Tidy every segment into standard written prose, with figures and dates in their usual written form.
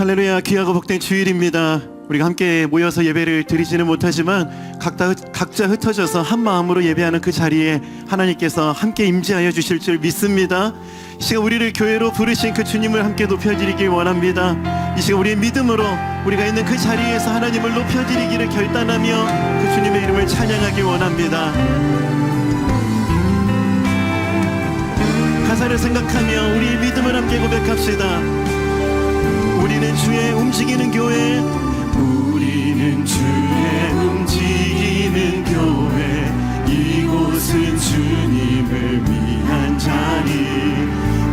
할렐루야. 귀하고 복된 주일입니다. 우리가 함께 모여서 예배를 드리지는 못하지만 각자 흩어져서 한 마음으로 예배하는 그 자리에 하나님께서 함께 임재하여 주실 줄 믿습니다. 이 시간 우리를 교회로 부르신 그 주님을 함께 높여드리길 원합니다. 이 시간 우리의 믿음으로 우리가 있는 그 자리에서 하나님을 높여드리기를 결단하며 그 주님의 이름을 찬양하길 원합니다. 가사를 생각하며 우리의 믿음을 함께 고백합시다. 우리는 주의 움직이는 교회, 우리는 주의 움직이는 교회, 이곳은 주님을 위한 자리.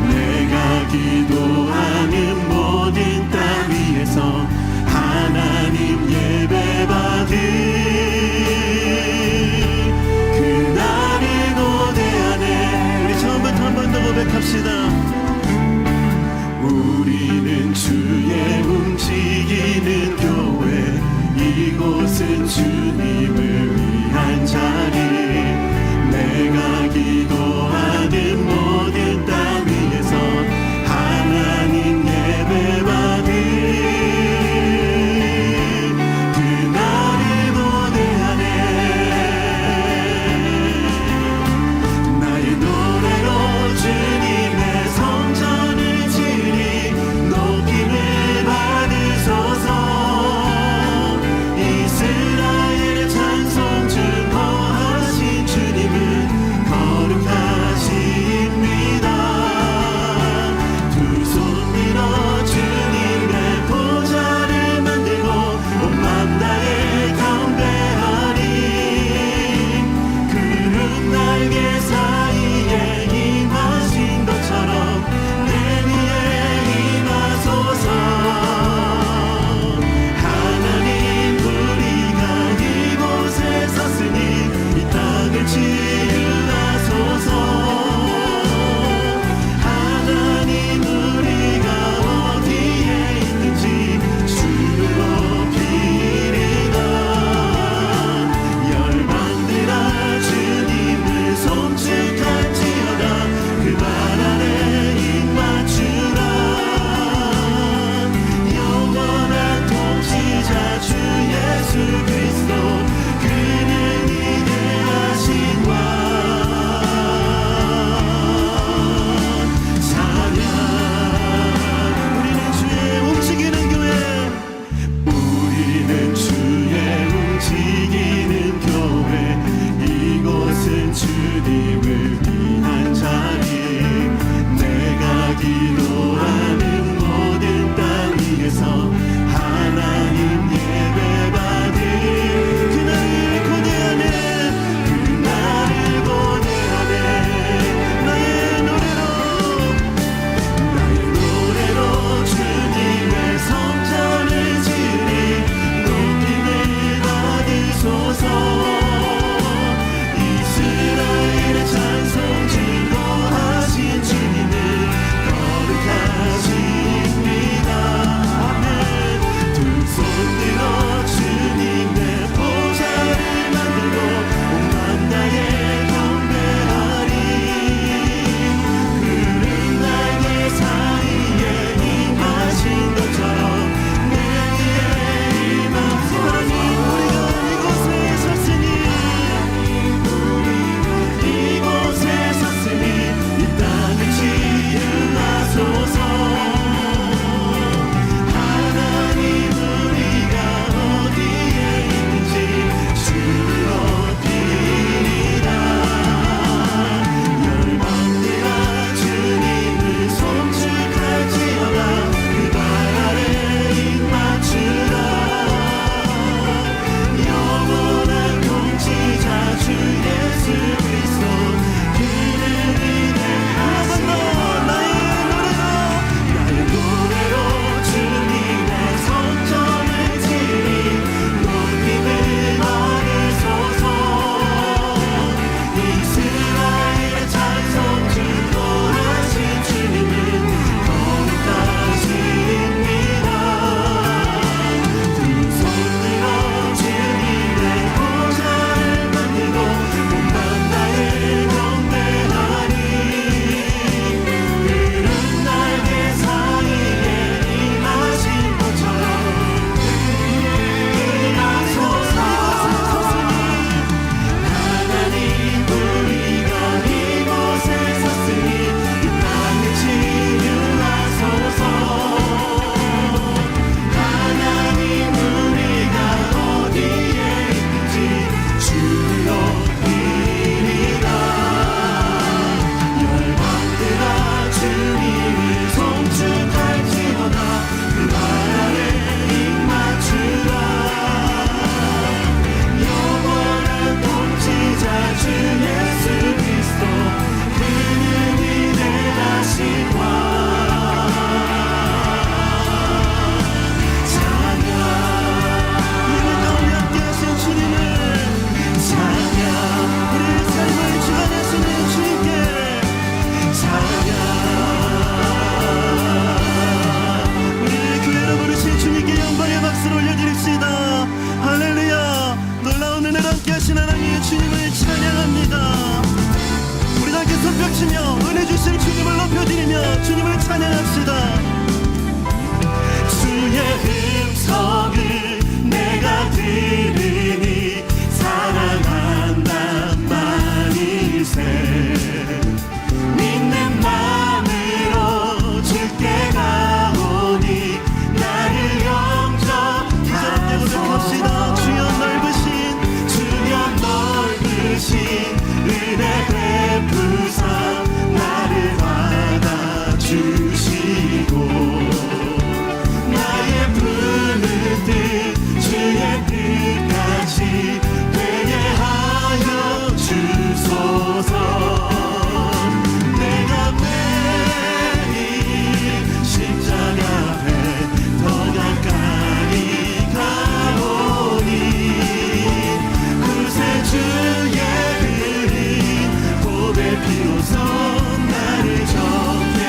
내가 기도하는 모든 땅 위에서 하나님 예배받을 그날을 고대하네. 우리 처음부터 한 번 더 고백합시다. 우리는 주의 움직이는 교회, 이곳은 주님을 위한 자리. 내가 기도하는 모든 땅 위에서 하나님 예배받을 그날을 고대하네. 나의 노래로 주님의 성전을 지리 높임을 받으소서. 이스라엘의 찬송 증거하신 주님은 거룩하십니다. 두 손 밀어 주님의 보좌를 만들고 온 맘 다해 경배하리. 구름 날개 사이에 임하신 것처럼 내 위에 임하소서. 하나님 우리가 이곳에 섰으니 이 땅을 치유하소서. 하나님 우리가 어디에 있는지 주를 높이리라. 열방들아 주님을 송축할지어다. 그 발 아래 입 맞추라. 영원한 통치자 주 예수 그리스도, 그는 위대하신 왕. 찬양. 우리는 주의 움직이는 교회, 우리는 주의 움직이는 교회, 이곳은 주님을 위한 자리. 내가 기도하는 모든 땅 위에서 하나님 예배받을 그날을 고대하네. 그날을 고대하네. 나의 노래로 주님의 성전을 지으리. 높임을 받으소서. 이스라엘의 찬송 증거하신 주님은 거룩하십니다. 이루시고 나의 부르는 뜻 주의 뜻까지 되게 하여 주소서. 내가 매일 십자가 앞에 더 가까이 가오니 그새 주의 그린 보배 비로소 나를 정케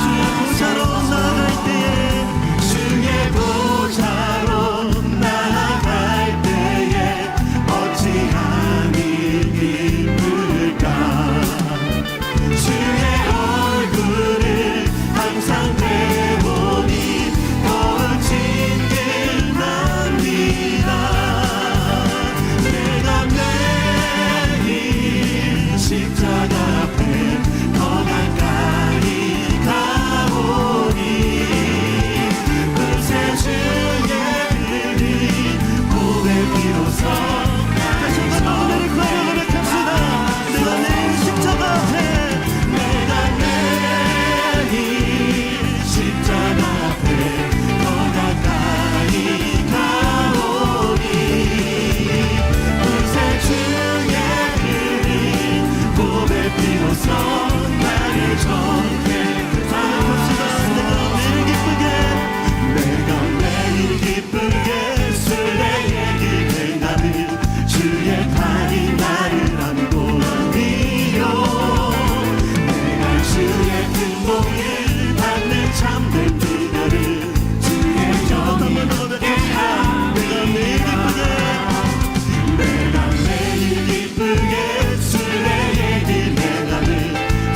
주의 보좌로 나아갈 때에 주의 보좌로 나아갈 때에 어찌하니 기쁠까. 주의 얼굴을 항상 배우니 더욱 친근합니다. 내가 매일 십자가 앞에 더 가까이 가오니 그새 주의 그린 보배 비로소 다시 한번 오늘을 구하며 고백합시다. 내가 매일 십자가 앞에 내가 매일 십자가 앞에 더 가까이 가오니 그새 주의 그린 보배 비로소 나를 정케 합시다. 내가 매일 기쁘게 술래의 길 행하는 주의 팔이 나를 안고 안니요. 내가 주의 큰 복을 받는 참된 비결을 주의 영이 함께 내가 매일 기쁘게 내가 매일 기쁘게 술래의 길 행하는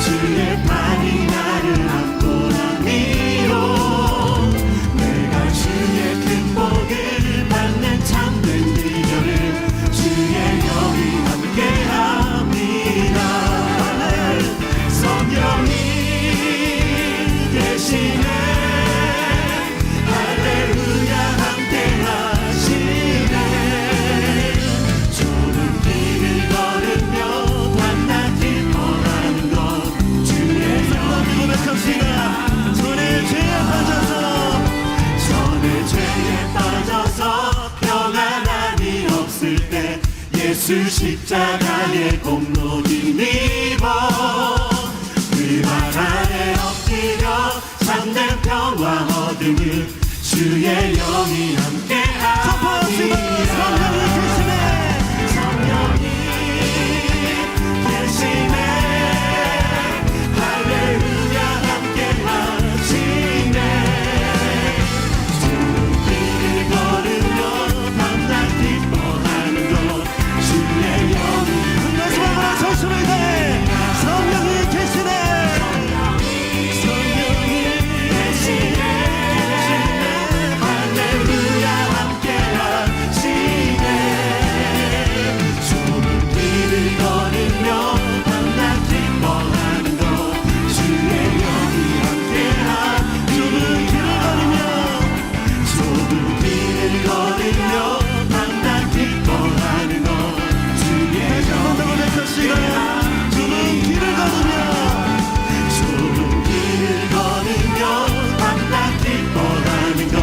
주의 팔이 나를 안고 안니요. 내가 주의 큰 복을 받는 참된 비결을 주의 영이 함께합니다. 성령이 계시네 할렐루야 함께하시네. 좁은 길을 걸으며 밤낮 기뻐하는 것 주의 영이 고백합시다. 손에 죄에 빠져서 평안함이 없을 때 예수 십자가의 공로 힘입어 그 발 아래 엎드려 참된 평화 얻음을 주의 영이 함께하니라. 성령이 계시네 할렐루야 함께하시네. 길을 걸으며 밤낮 기뻐하는 것 주의 영이 마지막으로 정신을 다해 성령이 계시네. 성령이 계시네 할렐루야 함께하시네. 좁은 길을 걸으며 밤낮 기뻐하는 것 주의 영이 함께하. 좁은 길을 걸으며 밤낮 기뻐하는 것 주의 영이 함께하. 좁은 길을 걸으며 밤낮 기뻐하는 것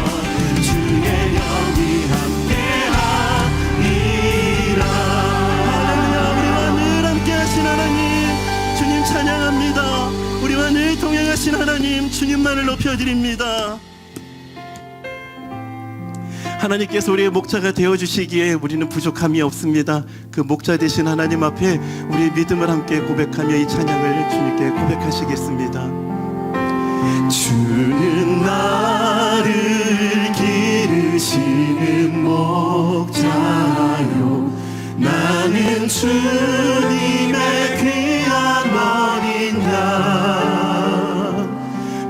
주의 영이 함께하니라. 할렐루야. 우리와 늘 함께하신 하나님 주님 찬양합니다. 우리와 늘 동행하신 하나님 주님만을 높여드립니다. 하나님께서 우리의 목자가 되어주시기에 우리는 부족함이 없습니다. 그 목자 되신 하나님 앞에 우리의 믿음을 함께 고백하며 이 찬양을 주님께 고백하시겠습니다. 주는 나를 기르시는 목자요 나는 주님의 귀한 어린 양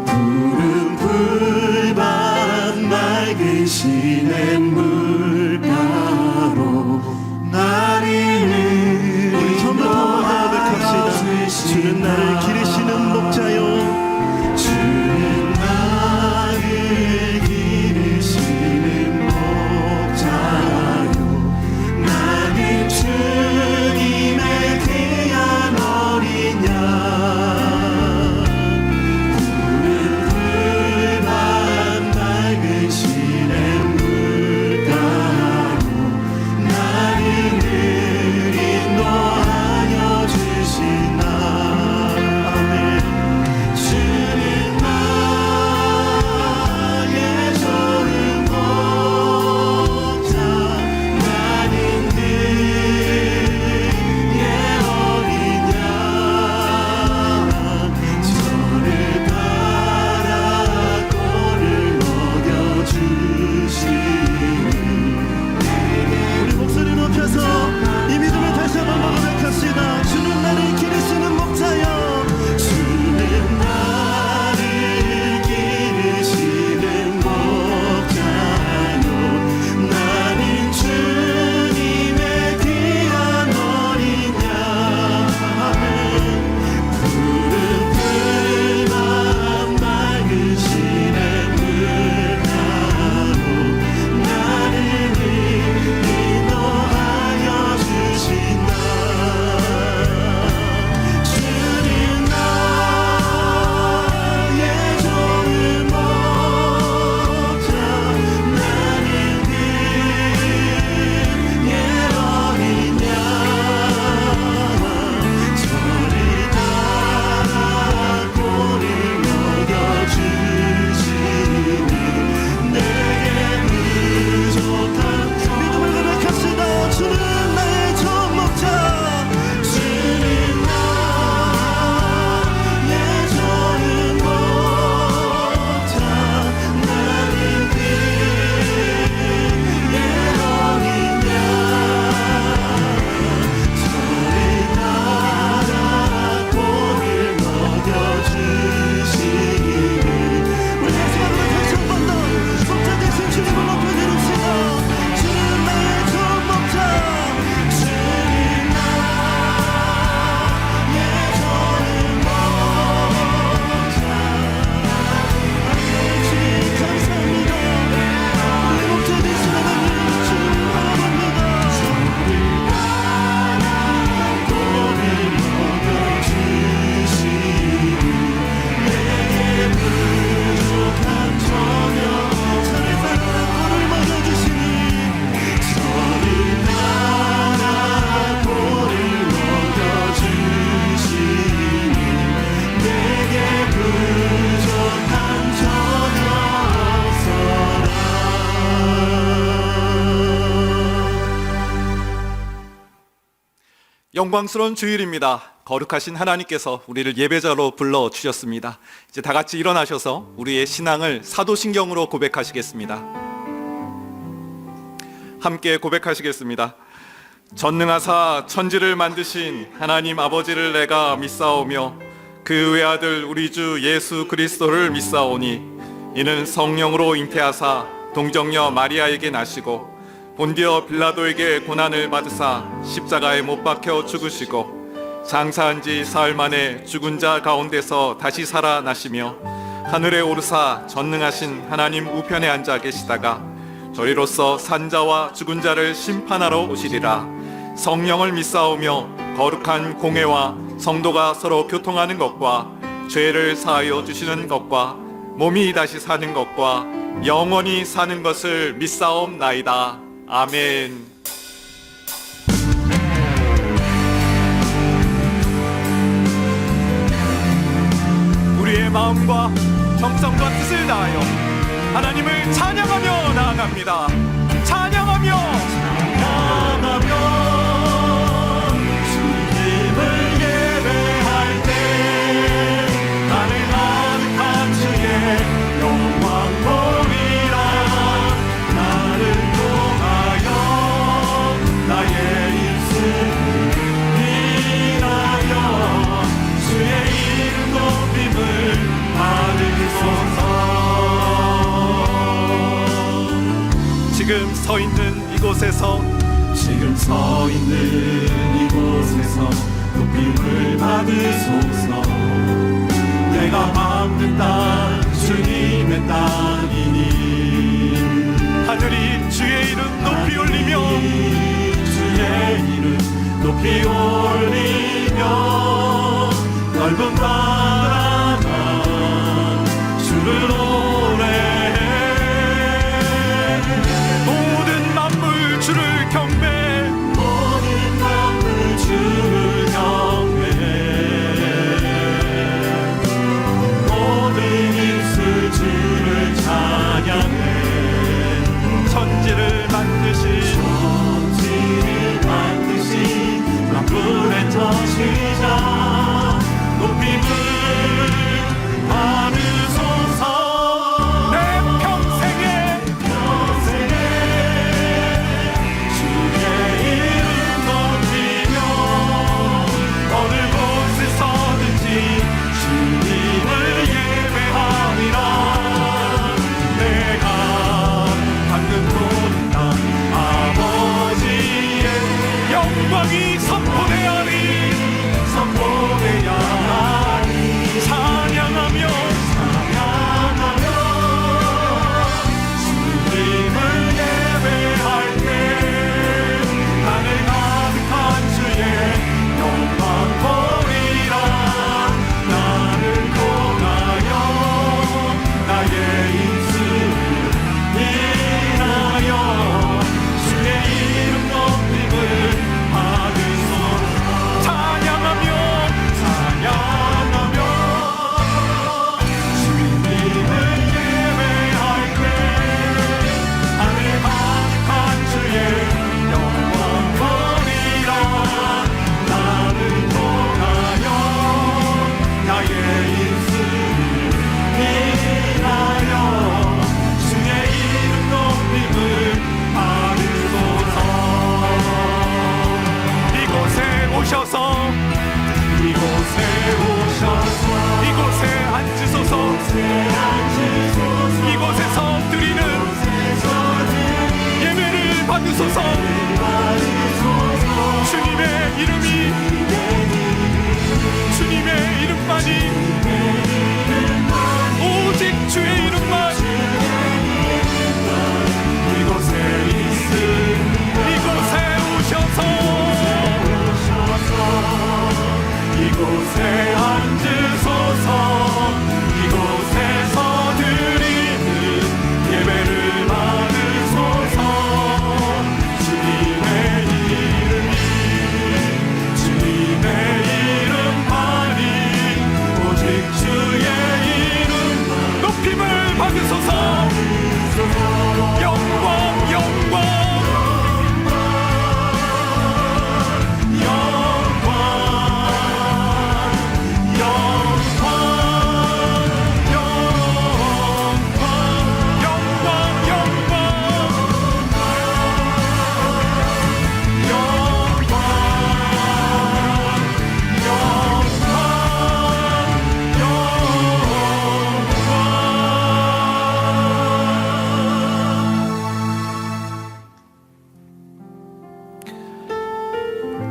푸른 풀밭 맑은 시냇 물가로 나를 우리 전부터 고백합시다. 주는 나를 기르시는 목자요 주는 나를 기르시는 목자요 나는 주님의 귀한 어린 양 푸른 영광스러운 주일입니다. 거룩하신 하나님께서 우리를 예배자로 불러주셨습니다. 이제 다 같이 일어나셔서 우리의 신앙을 사도신경으로 고백하시겠습니다. 함께 고백하시겠습니다. 전능하사 천지를 만드신 하나님 아버지를 내가 믿사오며 그 외아들 우리 주 예수 그리스도를 믿사오니 이는 성령으로 잉태하사 동정녀 마리아에게 나시고 본디어 빌라도에게 고난을 받으사 십자가에 못 박혀 죽으시고 장사한 지 사흘 만에 죽은 자 가운데서 다시 살아나시며 하늘에 오르사 전능하신 하나님 우편에 앉아 계시다가 저리로서 산자와 죽은 자를 심판하러 오시리라. 성령을 믿사오며 거룩한 공회와 성도가 서로 교통하는 것과 죄를 사하여 주시는 것과 몸이 다시 사는 것과 영원히 사는 것을 믿사옵나이다. 아멘. 우리의 마음과 정성과 뜻을 다하여 하나님을 찬양하며 나아갑니다. 찬양하며 주님을 예배할 때 나를 가득한 주의 영광 보리라. 나를 통하여 나의 입술을 인하여 주의 이름 높임을 받으소서. 지금 서 있는 이곳에서 높임을 받으소서. 내가 밟는 땅 주님의 땅이니 하늘이 주의 이름 높이 올리며 주의 이름 높이 올리며 넓은 바다가 주를 노래해. 모든 만물 주를 경배해. 모든 만물 주를 경배해. 모든 입술 주를 찬양해. 천지를 만드신 만물의 터시자 높임을 받으소서. 내 평생에 주의 이름 높이며 어느 곳에서든지 주님을 예배하리라. 내가 방금 보는 땅 아버지의 영광이 선포되어리. 찬양하며 주님을 예배할 때 하늘 가득한 주의 영광 보리라. 나를 통하여 나의 입술을 인하여 주의 이름 높임을 받으소서. 찬양하며 주님을 예배할 때 하늘 가득한 주의 영광 보리라. 나를 통하여 나의 입술을 인하여 주의 이름 높임을 받으소서. 이곳에 오셔서 이곳에 앉으소서. 이곳에서 드리는 예배를 받으소서. 주님의 이름이 주님의 이름만이 오직 주의 이름만 이곳에 오셔서 이곳에 앉으소서. 이곳에서 드리는 예배를 받으소서. 주님의 이름만이 오직 주의 이름 높임을 받으소서. 영광 영광 영광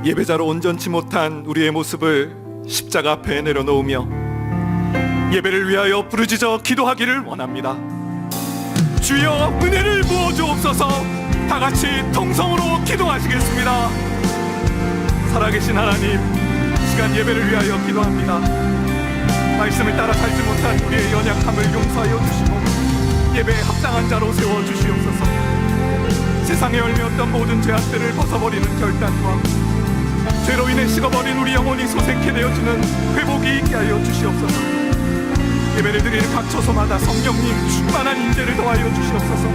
예배자로 온전치 못한 우리의 모습을 십자가 앞에 내려놓으며 예배를 위하여 부르짖어 기도하기를 원합니다. 주여 은혜를 부어 주옵소서. 다 같이 통성으로 기도하시겠습니다. 살아계신 하나님, 이 시간 예배를 위하여 기도합니다. 말씀을 따라 살지 못한 우리의 연약함을 용서하여 주시고 예배에 합당한 자로 세워주시옵소서. 세상에 열매었던 모든 죄악들을 벗어버리는 결단과 죄로 인해 식어버린 우리 영혼이 소생케 되어지는 회복이 있게 하여 주시옵소서. 예배를 드리는 각 처소마다 성령님 충만한 인재를 더하여 주시옵소서.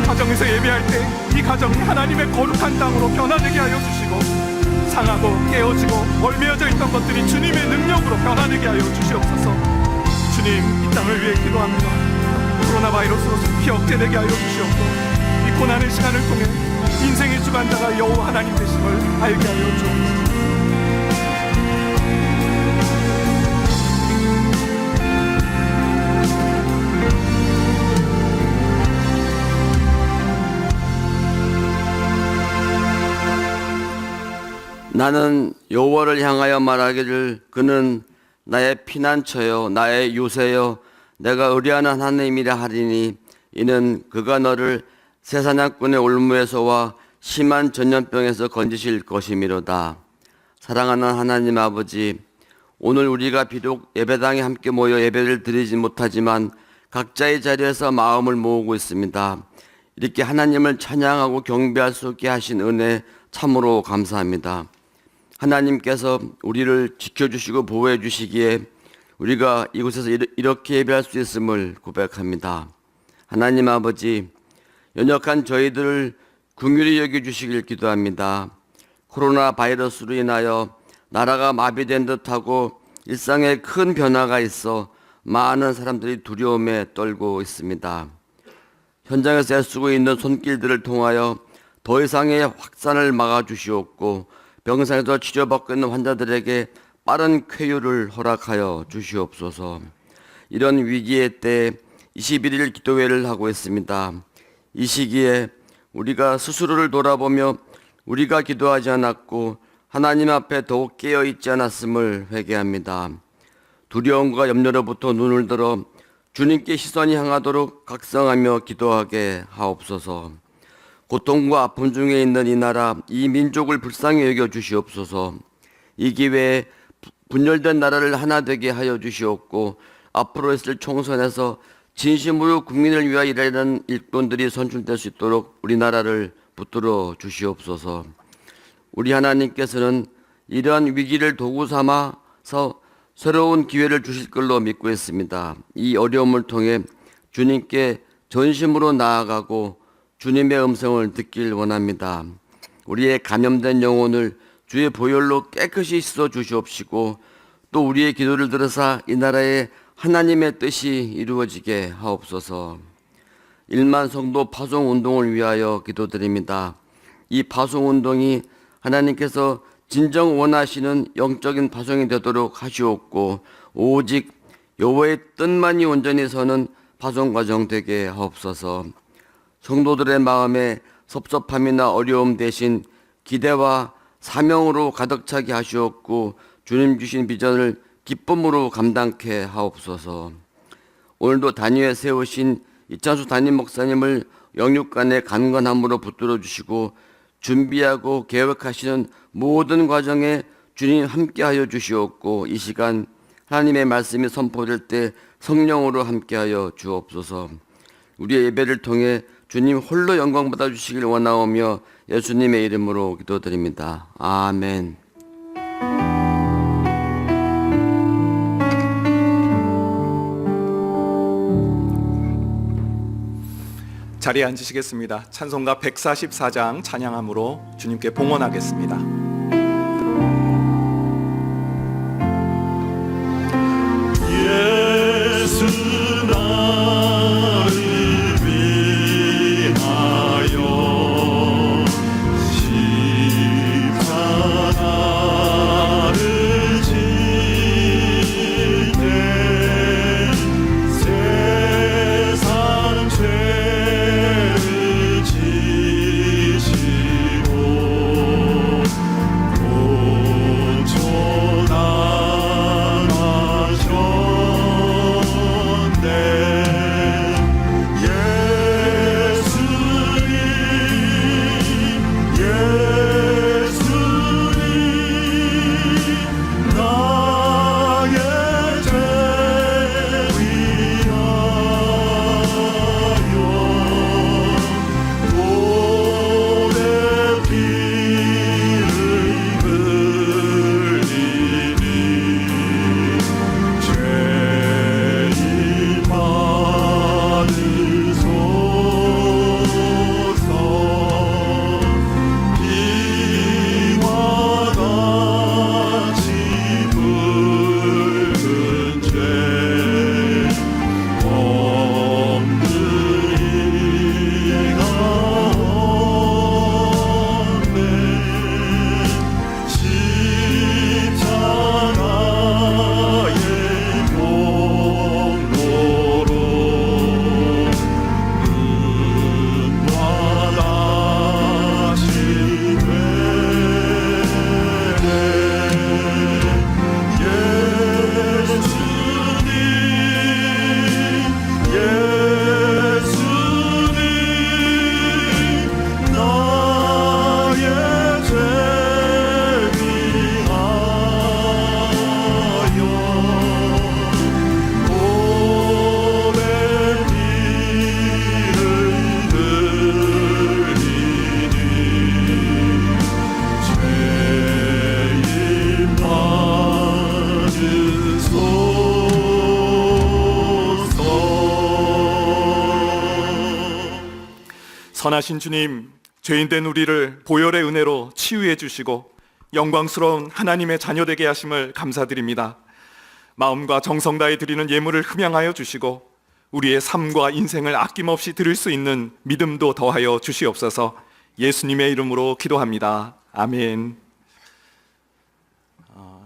가정에서 예배할 때 이 가정이 하나님의 거룩한 땅으로 변화되게 하여 주시고 상하고 깨어지고 멀매어져 있던 것들이 주님의 능력으로 변화되게 하여 주시옵소서. 주님, 이 땅을 위해 기도합니다. 코로나 바이러스로 속히 억제되게 하여 주시옵고 이 고난의 시간을 통해 인생의 주관자가 여호와 하나님 되심을 알게 하여 주옵소서. 나는 여호와를 향하여 말하기를 그는 나의 피난처요 나의 요새요 내가 의뢰하는 하나님이라 하리니 이는 그가 너를 새사냥꾼의 올무에서와 심한 전염병에서 건지실 것이미로다. 사랑하는 하나님 아버지, 오늘 우리가 비록 예배당에 함께 모여 예배를 드리지 못하지만 각자의 자리에서 마음을 모으고 있습니다. 이렇게 하나님을 찬양하고 경배할 수 있게 하신 은혜 참으로 감사합니다. 하나님께서 우리를 지켜주시고 보호해 주시기에 우리가 이곳에서 이렇게 예배할 수 있음을 고백합니다. 하나님 아버지, 연약한 저희들을 긍휼히 여겨주시길 기도합니다. 코로나 바이러스로 인하여 나라가 마비된 듯하고 일상에 큰 변화가 있어 많은 사람들이 두려움에 떨고 있습니다. 현장에서 애쓰고 있는 손길들을 통하여 더 이상의 확산을 막아주시옵고 병상에서 치료받고 있는 환자들에게 빠른 쾌유를 허락하여 주시옵소서. 이런 위기의 때 21일 기도회를 하고 있습니다. 이 시기에 우리가 스스로를 돌아보며 우리가 기도하지 않았고 하나님 앞에 더욱 깨어있지 않았음을 회개합니다. 두려움과 염려로부터 눈을 들어 주님께 시선이 향하도록 각성하며 기도하게 하옵소서. 고통과 아픔 중에 있는 이 나라, 이 민족을 불쌍히 여겨 주시옵소서. 이 기회에 분열된 나라를 하나 되게 하여 주시옵고 앞으로 있을 총선에서 진심으로 국민을 위하여 일하는 일꾼들이 선출될 수 있도록 우리나라를 붙들어 주시옵소서. 우리 하나님께서는 이러한 위기를 도구 삼아서 새로운 기회를 주실 걸로 믿고 있습니다. 이 어려움을 통해 주님께 전심으로 나아가고 주님의 음성을 듣길 원합니다. 우리의 감염된 영혼을 주의 보혈로 깨끗이 씻어 주시옵시고 또 우리의 기도를 들으사 이 나라에 하나님의 뜻이 이루어지게 하옵소서. 1만 성도 파송 운동을 위하여 기도드립니다. 이 파송 운동이 하나님께서 진정 원하시는 영적인 파송이 되도록 하시옵고 오직 여호와의 뜻만이 온전히 서는 파송 과정 되게 하옵소서. 성도들의 마음에 섭섭함이나 어려움 대신 기대와 사명으로 가득 차게 하시옵고 주님 주신 비전을 기쁨으로 감당케 하옵소서. 오늘도 단위에 세우신 이찬수 담임 목사님을 영육간의 강건함으로 붙들어 주시고 준비하고 계획하시는 모든 과정에 주님 함께하여 주시옵고 이 시간 하나님의 말씀이 선포될 때 성령으로 함께하여 주옵소서. 우리의 예배를 통해 주님 홀로 영광 받아 주시길 원하오며 예수님의 이름으로 기도드립니다. 아멘. 자리에 앉으시겠습니다. 찬송가 144장 찬양함으로 주님께 봉헌하겠습니다. 예수 나를 위하여 십자가를 질 때 세상 죄를 지시고 선하신 주님, 죄인된 우리를 보혈의 은혜로 치유해 주시고 영광스러운 하나님의 자녀되게 하심을 감사드립니다. 마음과 정성 다해 드리는 예물을 흠양하여 주시고 우리의 삶과 인생을 아낌없이 드릴 수 있는 믿음도 더하여 주시옵소서. 예수님의 이름으로 기도합니다. 아멘.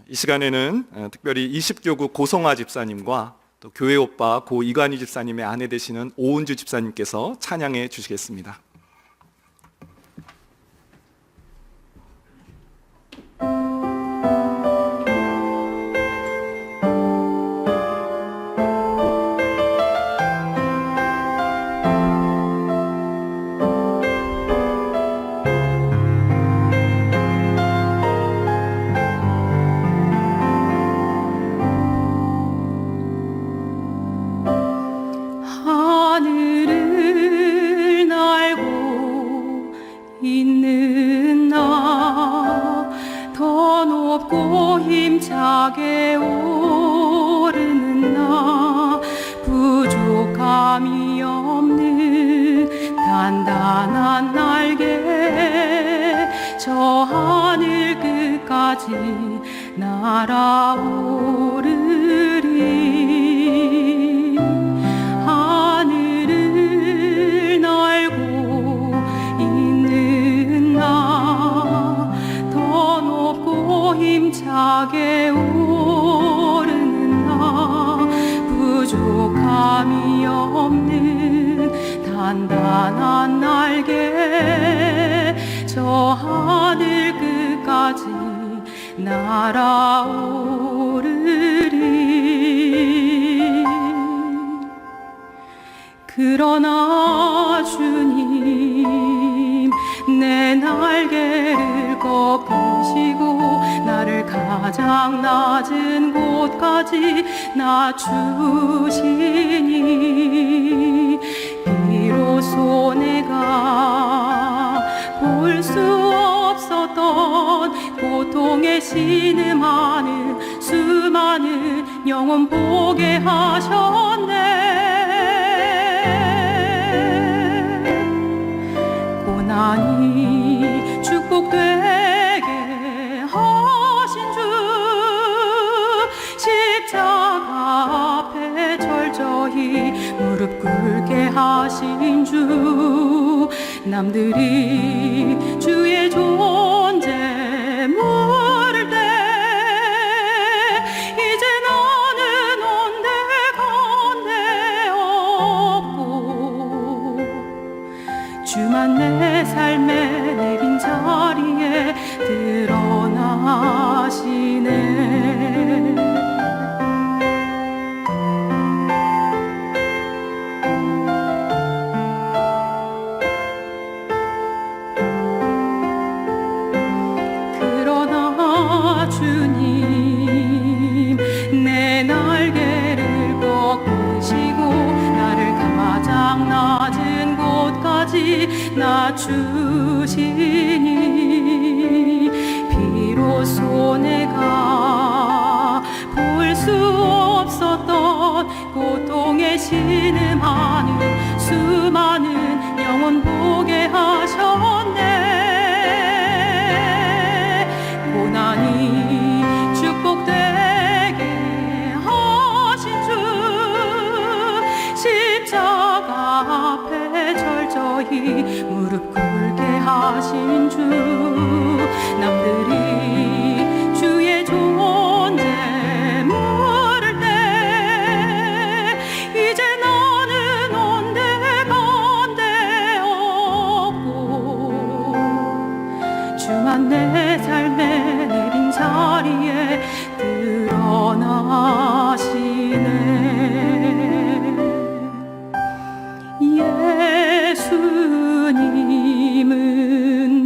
이 시간에는 특별히 20교구 고성화 집사님과 또 교회 오빠 고 이관희 집사님의 아내 되시는 오은주 집사님께서 찬양해 주시겠습니다. 하늘을 날고 있는 나, 더 높고 힘차게 오르는 나, 부족함이 없는 단단한 날개, 저 하늘 끝까지 날아오르리. 하늘을 날고 있는 나, 더 높고 힘차게 오르는 나, 부족함이 없는 단단한 날개, 저 하늘 끝까지 날아오르리. 그러나 주님, 내 날개를 꺾으시고 나를 가장 낮은 곳까지 낮추시니, 비로소 내가 볼 수 없었던 고통에 신음하는 수많은 영혼 보게 하셨네. 고난이 축복되게 하신 주, 십자가 앞에 철저히 무릎 꿇게 하신 주, 남들이 주의 존재 모를 때 이제 나는 온데간데 없고, 주만 내 삶에 내린 자리에 드러나시네. 그러나 주님, 내 날개를 꺾으시고 나를 가장 낮은 곳까지 낮추시니, 비로소 내가 볼 수 없었던 고통에 신음하는 수많은 영혼 보게 하셨네. 고난이 축복되게 하신 주, 십자가 앞에 철저히 무릎 꿇게 하신 주, 남들이 주의 존재 모를 때 이제 나는 온데간데 없고, 주만 내 삶에 내린 자리에 드러나시네. 예수님은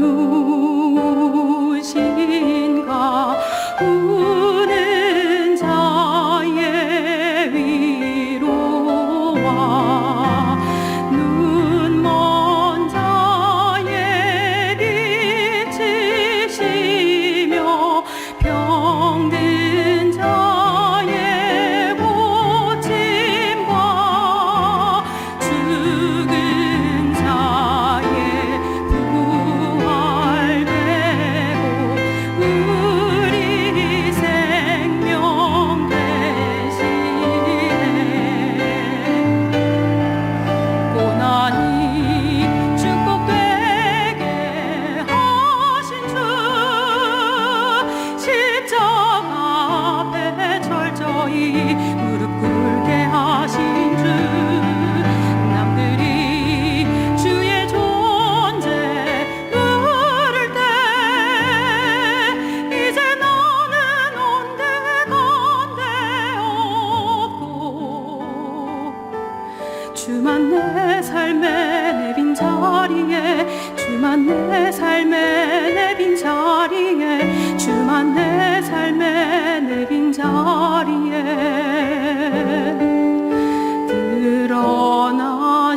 주만 내 삶에 내 빈자리에 주만 내 삶에 내 빈자리에 주만 내 삶에 내 빈자리에 드러나시네.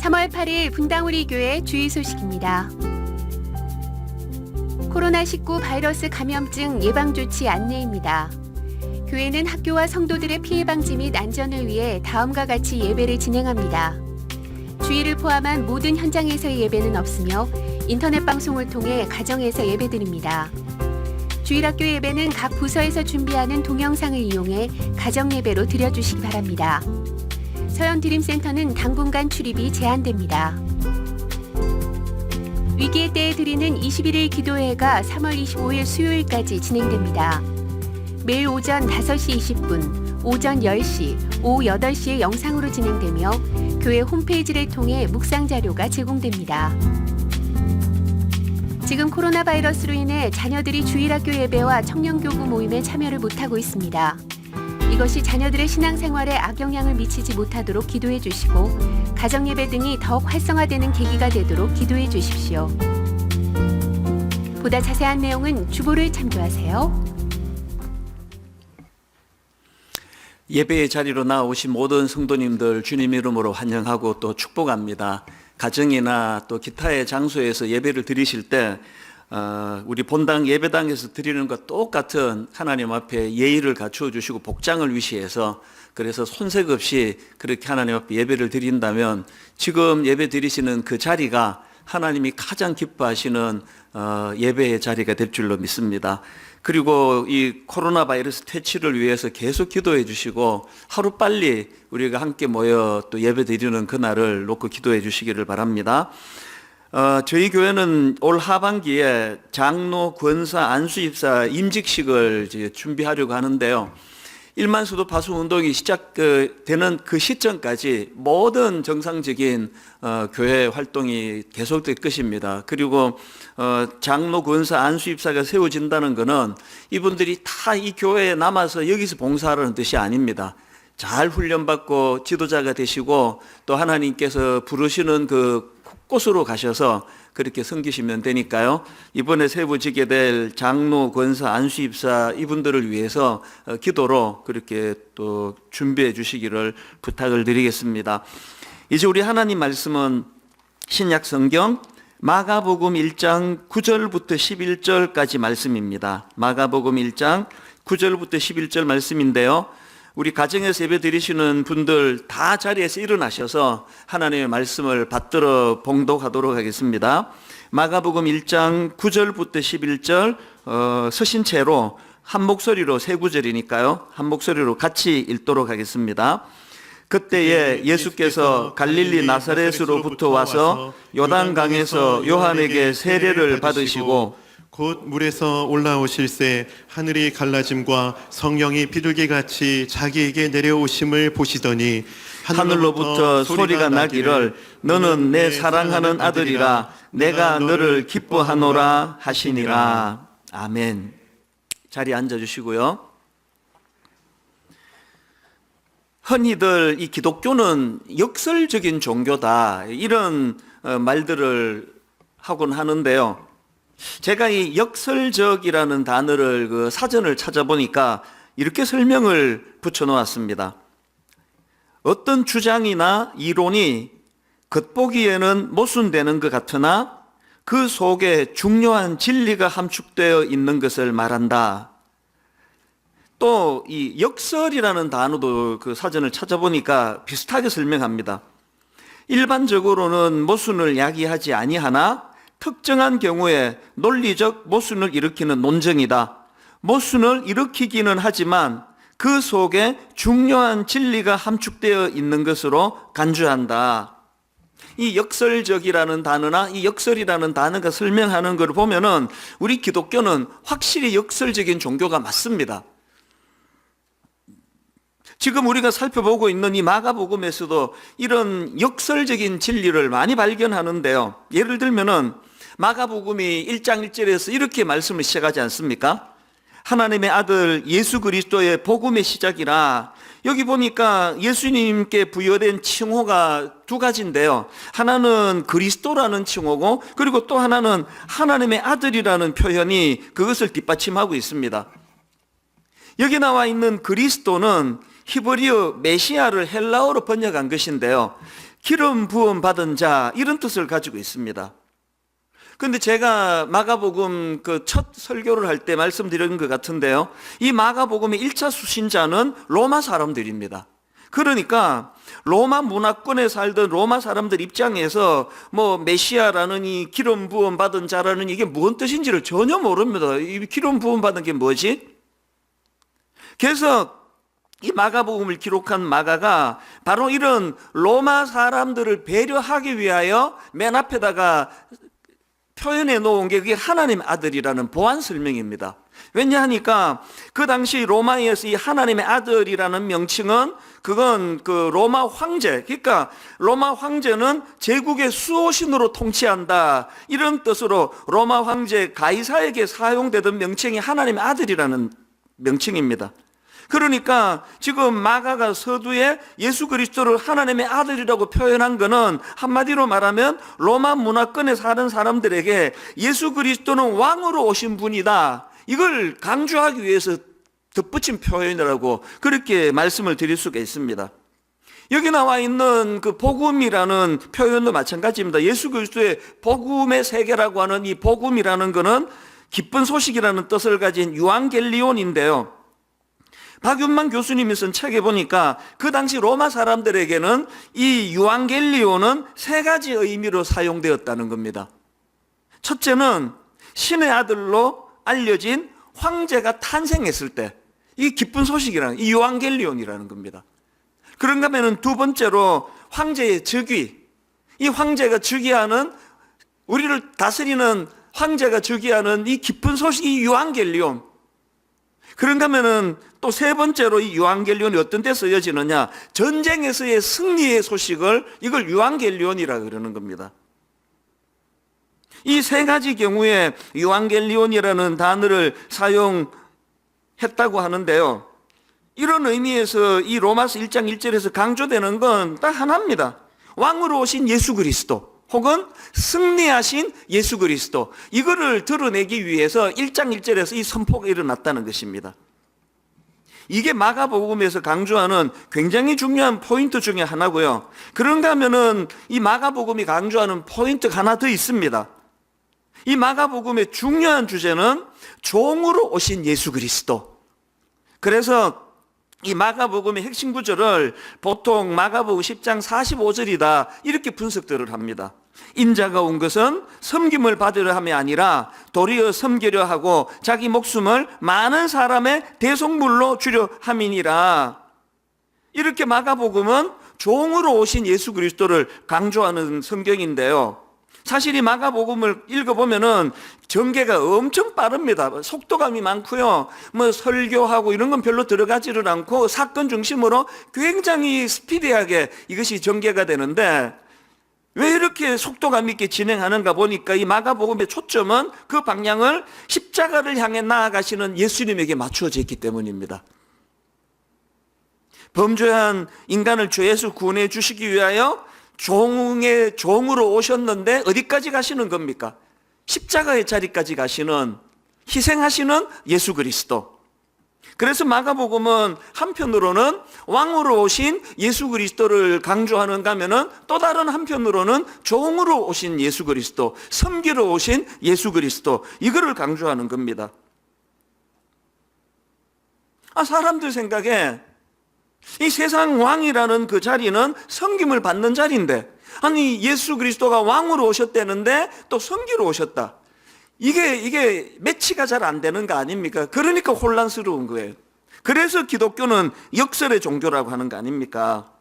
(3월 8일) 분당우리 교회 주의 소식입니다. 코로나19 바이러스 감염증 예방조치 안내입니다. 교회는 학교와 성도들의 피해 방지 및 안전을 위해 다음과 같이 예배를 진행합니다. 주일을 포함한 모든 현장에서의 예배는 없으며 인터넷 방송을 통해 가정에서 예배드립니다. 주일학교 예배는 각 부서에서 준비하는 동영상을 이용해 가정 예배로 드려주시기 바랍니다. 서현드림센터는 당분간 출입이 제한됩니다. 위기의 때에 드리는 21일 기도회가 3월 25일 수요일까지 진행됩니다. 매일 오전 5시 20분, 오전 10시, 오후 8시에 영상으로 진행되며 교회 홈페이지를 통해 묵상 자료가 제공됩니다. 지금 코로나 바이러스로 인해 자녀들이 주일학교 예배와 청년교구 모임에 참여를 못하고 있습니다. 이것이 자녀들의 신앙생활에 악영향을 미치지 못하도록 기도해 주시고 가정예배 등이 더욱 활성화되는 계기가 되도록 기도해 주십시오. 보다 자세한 내용은 주보를 참조하세요. 예배의 자리로 나오신 모든 성도님들 주님 이름으로 환영하고 또 축복합니다. 가정이나 또 기타의 장소에서 예배를 드리실 때 우리 본당 예배당에서 드리는 것 똑같은 하나님 앞에 예의를 갖추어 주시고 복장을 위시해서 그래서 손색 없이 그렇게 하나님 앞에 예배를 드린다면 지금 예배 드리시는 그 자리가 하나님이 가장 기뻐하시는 예배의 자리가 될 줄로 믿습니다. 그리고 이 코로나 바이러스 퇴치를 위해서 계속 기도해 주시고 하루빨리 우리가 함께 모여 또 예배 드리는 그날을 놓고 기도해 주시기를 바랍니다. 저희 교회는 올 하반기에 장로, 권사, 안수집사 임직식을 이제 준비하려고 하는데요. 1만 수도 파수 운동이 시작되는 그 시점까지 모든 정상적인 교회 활동이 계속될 것입니다. 그리고 장로, 권사, 안수집사가 세워진다는 것은 이분들이 다 이 교회에 남아서 여기서 봉사하라는 뜻이 아닙니다. 잘 훈련받고 지도자가 되시고 또 하나님께서 부르시는 그 곳으로 가셔서 그렇게 섬기시면 되니까요. 이번에 세워지게 될 장로, 권사, 안수집사 이분들을 위해서 기도로 그렇게 또 준비해 주시기를 부탁을 드리겠습니다. 이제 우리 하나님 말씀은 신약 성경 마가복음 1장 9절부터 11절까지 말씀입니다. 마가복음 1장 9절부터 11절 말씀인데요. 우리 가정에서 예배 드리시는 분들 다 자리에서 일어나셔서 하나님의 말씀을 받들어 봉독하도록 하겠습니다. 마가복음 1장 9절부터 11절 서신 채로 한 목소리로 세 구절이니까요. 한 목소리로 같이 읽도록 하겠습니다. 그때에 예수께서 갈릴리 나사렛으로부터 와서 요단강에서 요한에게 세례를 받으시고 곧 물에서 올라오실새 하늘이 갈라짐과 성령이 비둘기같이 자기에게 내려오심을 보시더니 하늘로부터 소리가 나기를 너는 내 사랑하는 아들이라 내가 너를 기뻐하노라 하시니라. 아멘. 자리에 앉아주시고요. 흔히들 이 기독교는 역설적인 종교다 이런 말들을 하곤 하는데요. 제가 이 역설적이라는 단어를 그 사전을 찾아보니까 이렇게 설명을 붙여놓았습니다. 어떤 주장이나 이론이 겉보기에는 모순되는 것 같으나 그 속에 중요한 진리가 함축되어 있는 것을 말한다. 또 이 역설이라는 단어도 그 사전을 찾아보니까 비슷하게 설명합니다. 일반적으로는 모순을 야기하지 아니하나 특정한 경우에 논리적 모순을 일으키는 논쟁이다. 모순을 일으키기는 하지만 그 속에 중요한 진리가 함축되어 있는 것으로 간주한다. 이 역설적이라는 단어나 이 역설이라는 단어가 설명하는 걸 보면은 우리 기독교는 확실히 역설적인 종교가 맞습니다. 지금 우리가 살펴보고 있는 이 마가복음에서도 이런 역설적인 진리를 많이 발견하는데요. 예를 들면은 마가복음이 1장 1절에서 이렇게 말씀을 시작하지 않습니까? 하나님의 아들 예수 그리스도의 복음의 시작이라. 여기 보니까 예수님께 부여된 칭호가 두 가지인데요. 하나는 그리스도라는 칭호고, 그리고 또 하나는 하나님의 아들이라는 표현이 그것을 뒷받침하고 있습니다. 여기 나와 있는 그리스도는 히브리어 메시아를 헬라어로 번역한 것인데요. 기름 부음 받은 자, 이런 뜻을 가지고 있습니다. 근데 제가 마가복음 그 첫 설교를 할 때 말씀드린 것 같은데요. 이 마가복음의 1차 수신자는 로마 사람들입니다. 그러니까 로마 문화권에 살던 로마 사람들 입장에서 뭐 메시아라는 이 기름 부음 받은 자라는 이게 무슨 뜻인지를 전혀 모릅니다. 이 기름 부음 받은 게 뭐지? 그래서 이 마가복음을 기록한 마가가 바로 이런 로마 사람들을 배려하기 위하여 맨 앞에다가 표현해 놓은 게 그게 하나님 아들이라는 보완 설명입니다. 왜냐하니까 그 당시 로마에서 이 하나님의 아들이라는 명칭은 그건 그 로마 황제, 그러니까 로마 황제는 제국의 수호신으로 통치한다, 이런 뜻으로 로마 황제 가이사에게 사용되던 명칭이 하나님의 아들이라는 명칭입니다. 그러니까 지금 마가가 서두에 예수 그리스도를 하나님의 아들이라고 표현한 것은 한마디로 말하면 로마 문화권에 사는 사람들에게 예수 그리스도는 왕으로 오신 분이다, 이걸 강조하기 위해서 덧붙인 표현이라고 그렇게 말씀을 드릴 수가 있습니다. 여기 나와 있는 그 복음이라는 표현도 마찬가지입니다. 예수 그리스도의 복음의 세계라고 하는 이 복음이라는 것은 기쁜 소식이라는 뜻을 가진 유앙겔리온인데요. 박윤만 교수님이 쓴 책에 보니까 그 당시 로마 사람들에게는 이 유앙겔리온은 세 가지 의미로 사용되었다는 겁니다. 첫째는 신의 아들로 알려진 황제가 탄생했을 때, 이 기쁜 소식이라는, 이 유앙겔리온이라는 겁니다. 그런가 하면 두 번째로 황제의 즉위, 이 황제가 즉위하는, 우리를 다스리는 황제가 즉위하는 이 기쁜 소식이 유앙겔리온. 그런가 하면은 또 세 번째로 이 유앙겔리온이 어떤 데 쓰여지느냐, 전쟁에서의 승리의 소식을, 이걸 유앙겔리온이라 그러는 겁니다. 이 세 가지 경우에 유앙겔리온이라는 단어를 사용했다고 하는데요. 이런 의미에서 이 로마서 1장 1절에서 강조되는 건 딱 하나입니다. 왕으로 오신 예수 그리스도, 혹은 승리하신 예수 그리스도, 이거를 드러내기 위해서 1장 1절에서 이 선포가 일어났다는 것입니다. 이게 마가복음에서 강조하는 굉장히 중요한 포인트 중에 하나고요. 그런가 하면은 이 마가복음이 강조하는 포인트가 하나 더 있습니다. 이 마가복음의 중요한 주제는 종으로 오신 예수 그리스도. 그래서 이 마가복음의 핵심 구절을 보통 마가복음 10장 45절이다, 이렇게 분석들을 합니다. 인자가 온 것은 섬김을 받으려 함이 아니라 도리어 섬기려 하고 자기 목숨을 많은 사람의 대속물로 주려 함이니라. 이렇게 마가복음은 종으로 오신 예수 그리스도를 강조하는 성경인데요. 사실 이 마가복음을 읽어보면은 전개가 엄청 빠릅니다. 속도감이 많고요. 뭐 설교하고 이런 건 별로 들어가지를 않고 사건 중심으로 굉장히 스피디하게 이것이 전개가 되는데, 왜 이렇게 속도감 있게 진행하는가 보니까 이 마가복음의 초점은 그 방향을 십자가를 향해 나아가시는 예수님에게 맞추어져 있기 때문입니다. 범죄한 인간을 죄에서 구원해 주시기 위하여 종의 종으로 오셨는데 어디까지 가시는 겁니까? 십자가의 자리까지 가시는, 희생하시는 예수 그리스도. 그래서 마가복음은 한편으로는 왕으로 오신 예수 그리스도를 강조하는가 하면은 또 다른 한편으로는 종으로 오신 예수 그리스도, 섬기러 오신 예수 그리스도, 이거를 강조하는 겁니다. 사람들 생각에 이 세상 왕이라는 그 자리는 섬김을 받는 자리인데, 아니 예수 그리스도가 왕으로 오셨다는데 또 섬기러 오셨다. 이게 매치가 잘 안 되는 거 아닙니까? 그러니까 혼란스러운 거예요. 그래서 기독교는 역설의 종교라고 하는 거 아닙니까?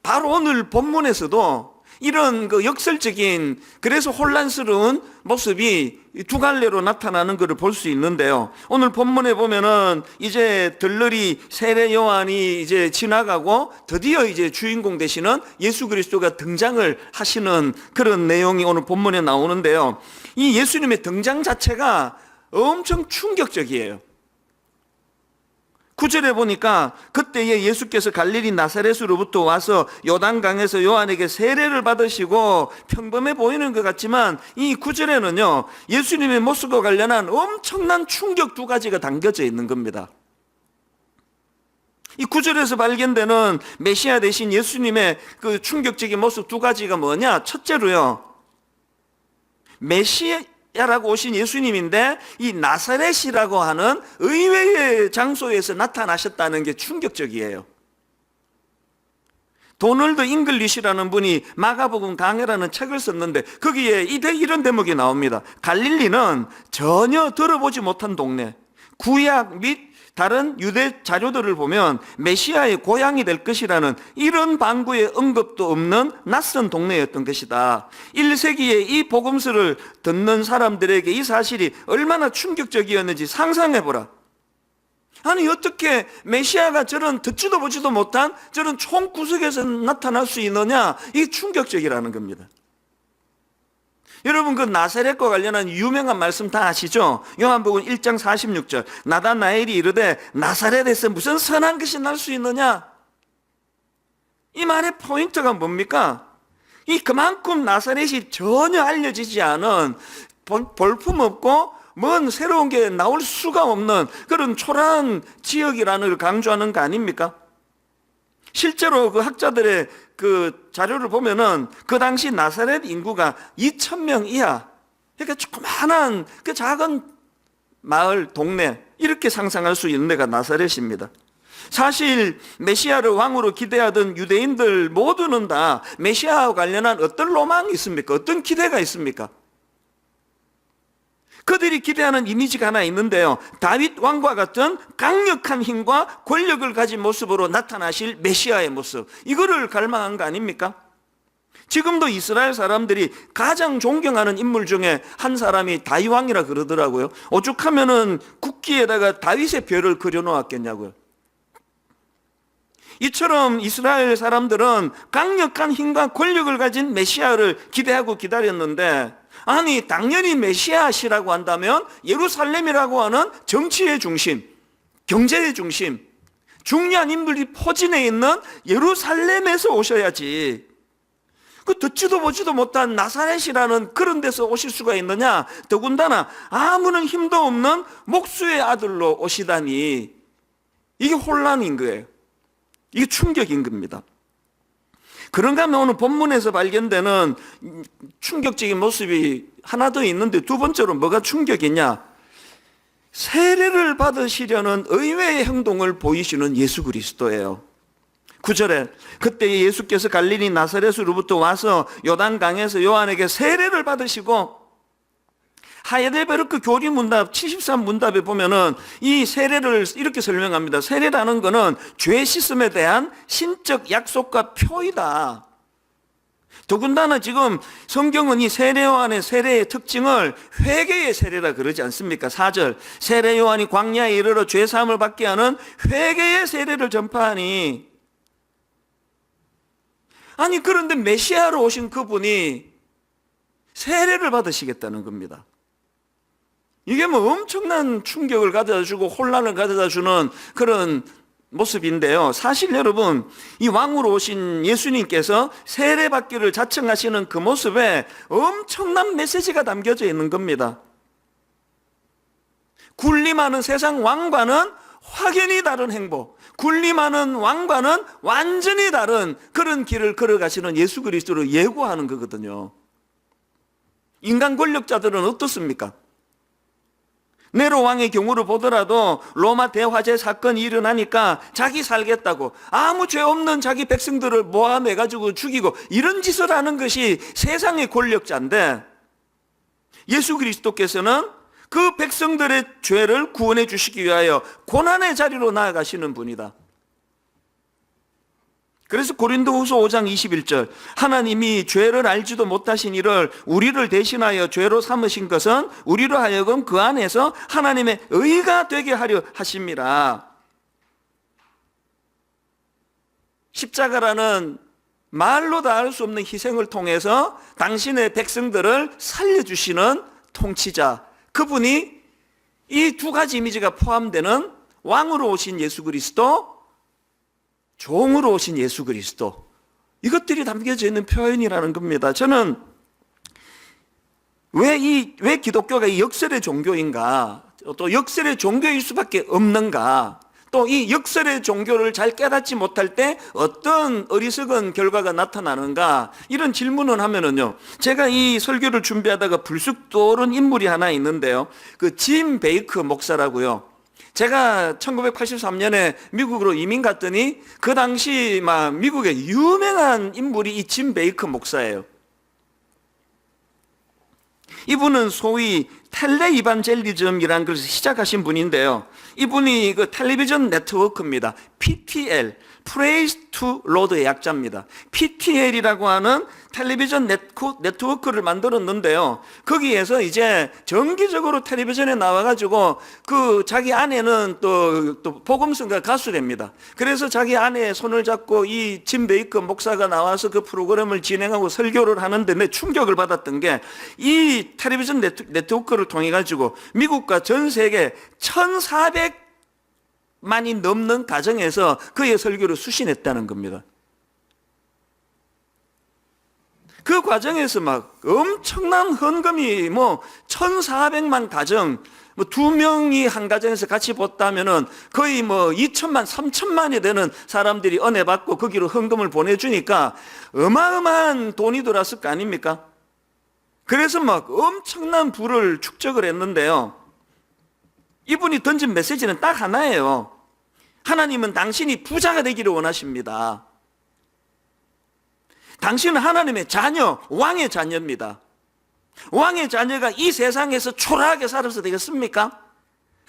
바로 오늘 본문에서도 이런 그 역설적인, 그래서 혼란스러운 모습이 두 갈래로 나타나는 것을 볼 수 있는데요. 오늘 본문에 보면은 이제 들러리 세례 요한이 이제 지나가고 드디어 이제 주인공 되시는 예수 그리스도가 등장을 하시는 그런 내용이 오늘 본문에 나오는데요. 이 예수님의 등장 자체가 엄청 충격적이에요. 9절에 보니까 그때에 예수께서 갈릴리 나사렛으로부터 와서 요단강에서 요한에게 세례를 받으시고, 평범해 보이는 것 같지만 이 9절에는요 예수님의 모습과 관련한 엄청난 충격 두 가지가 담겨져 있는 겁니다. 이 9절에서 발견되는 메시아 대신 예수님의 그 충격적인 모습 두 가지가 뭐냐? 첫째로요, 메시아라고 오신 예수님인데 이 나사렛이라고 하는 의외의 장소에서 나타나셨다는 게 충격적이에요. 도널드 잉글리시라는 분이 마가복음 강해라는 책을 썼는데 거기에 이런 대목이 나옵니다. 갈릴리는 전혀 들어보지 못한 동네, 구약 및 다른 유대 자료들을 보면 메시아의 고향이 될 것이라는 이런 방구의 언급도 없는 낯선 동네였던 것이다. 1세기에 이 복음서를 듣는 사람들에게 이 사실이 얼마나 충격적이었는지 상상해보라. 아니 어떻게 메시아가 저런 듣지도 보지도 못한 저런 총구석에서 나타날 수 있느냐? 이게 충격적이라는 겁니다. 여러분 그 나사렛과 관련한 유명한 말씀 다 아시죠? 요한복음 1장 46절 나다나엘이 이르되 나사렛에서 무슨 선한 것이 날 수 있느냐? 이 말의 포인트가 뭡니까? 이 그만큼 나사렛이 전혀 알려지지 않은 볼품없고 뭔 새로운 게 나올 수가 없는 그런 초라한 지역이라는 걸 강조하는 거 아닙니까? 실제로 그 학자들의 그 자료를 보면은 그 당시 나사렛 인구가 2,000명 이하, 그러니까 조그마한 그 작은 마을, 동네, 이렇게 상상할 수 있는 데가 나사렛입니다. 사실 메시아를 왕으로 기대하던 유대인들 모두는 다 메시아와 관련한 어떤 로망이 있습니까? 어떤 기대가 있습니까? 그들이 기대하는 이미지가 하나 있는데요, 다윗 왕과 같은 강력한 힘과 권력을 가진 모습으로 나타나실 메시아의 모습, 이거를 갈망한 거 아닙니까? 지금도 이스라엘 사람들이 가장 존경하는 인물 중에 한 사람이 다윗 왕이라 그러더라고요. 오죽하면은 국기에다가 다윗의 별을 그려놓았겠냐고요. 이처럼 이스라엘 사람들은 강력한 힘과 권력을 가진 메시아를 기대하고 기다렸는데, 아니 당연히 메시아시라고 한다면 예루살렘이라고 하는 정치의 중심, 경제의 중심, 중요한 인물이 포진해 있는 예루살렘에서 오셔야지, 그 듣지도 보지도 못한 나사렛이라는 그런 데서 오실 수가 있느냐? 더군다나 아무런 힘도 없는 목수의 아들로 오시다니, 이게 혼란인 거예요. 이게 충격인 겁니다. 그런가 하면 오늘 본문에서 발견되는 충격적인 모습이 하나 더 있는데, 두 번째로 뭐가 충격이냐? 세례를 받으시려는 의외의 행동을 보이시는 예수 그리스도예요. 9절에 그때 예수께서 갈릴리 나사렛으로부터 와서 요단강에서 요한에게 세례를 받으시고, 하이델베르크 교리문답 73문답에 보면은 이 세례를 이렇게 설명합니다. 세례라는 것은 죄 씻음에 대한 신적 약속과 표이다. 더군다나 지금 성경은 이 세례 요한의 세례의 특징을 회개의 세례라 그러지 않습니까? 4절 세례 요한이 광야에 이르러 죄 사함을 받게 하는 회개의 세례를 전파하니, 아니 그런데 메시아로 오신 그분이 세례를 받으시겠다는 겁니다. 이게 뭐 엄청난 충격을 가져다주고 혼란을 가져다주는 그런 모습인데요. 사실 여러분, 이 왕으로 오신 예수님께서 세례받기를 자청하시는 그 모습에 엄청난 메시지가 담겨져 있는 겁니다. 군림하는 세상 왕과는 확연히 다른 행보, 군림하는 왕과는 완전히 다른 그런 길을 걸어가시는 예수 그리스도를 예고하는 거거든요. 인간 권력자들은 어떻습니까? 네로 왕의 경우를 보더라도 로마 대화재 사건이 일어나니까 자기 살겠다고 아무 죄 없는 자기 백성들을 모아내가지고 죽이고 이런 짓을 하는 것이 세상의 권력자인데, 예수 그리스도께서는 그 백성들의 죄를 구원해 주시기 위하여 고난의 자리로 나아가시는 분이다. 그래서 고린도후서 5장 21절, 하나님이 죄를 알지도 못하신 이를 우리를 대신하여 죄로 삼으신 것은 우리로 하여금 그 안에서 하나님의 의가 되게 하려 하심이라. 십자가라는 말로 다 할 수 없는 희생을 통해서 당신의 백성들을 살려주시는 통치자, 그분이 이 두 가지 이미지가 포함되는 왕으로 오신 예수 그리스도, 종으로 오신 예수 그리스도, 이것들이 담겨져 있는 표현이라는 겁니다. 저는 왜 기독교가 이 역설의 종교인가, 또 역설의 종교일 수밖에 없는가, 또 이 역설의 종교를 잘 깨닫지 못할 때 어떤 어리석은 결과가 나타나는가, 이런 질문을 하면은요, 제가 이 설교를 준비하다가 불쑥 떠오른 인물이 하나 있는데요. 그 짐 베이크 목사라고요. 제가 1983년에 미국으로 이민 갔더니 그 당시 막 미국의 유명한 인물이 이 짐 베이크 목사예요. 이분은 소위 텔레 이반젤리즘이라는 것을 시작하신 분인데요. 이분이 그 텔레비전 네트워크입니다. PTL, Praise to Lord의 약자입니다. PTL이라고 하는 텔레비전 네트워크를 만들었는데요. 거기에서 이제 정기적으로 텔레비전에 나와가지고 그 자기 아내는 또 복음성가 가수랍니다. 그래서 자기 아내의 손을 잡고 이 짐 베이크 목사가 나와서 그 프로그램을 진행하고 설교를 하는데 내 충격을 받았던 게, 이 텔레비전 네트워크를 통해 가지고 미국과 전 세계 1,400만이 넘는 가정에서 그의 설교를 수신했다는 겁니다. 그 과정에서 막 엄청난 헌금이 1,400만 가정, 2명이 한 가정에서 같이 봤다면은 거의 2천만, 3천만이 되는 사람들이 은혜 받고 거기로 헌금을 보내주니까 어마어마한 돈이 들어왔을 거 아닙니까? 그래서 막 엄청난 부를 축적을 했는데요. 이분이 던진 메시지는 딱 하나예요. 하나님은 당신이 부자가 되기를 원하십니다. 당신은 하나님의 자녀, 왕의 자녀입니다. 왕의 자녀가 이 세상에서 초라하게 살아서 되겠습니까?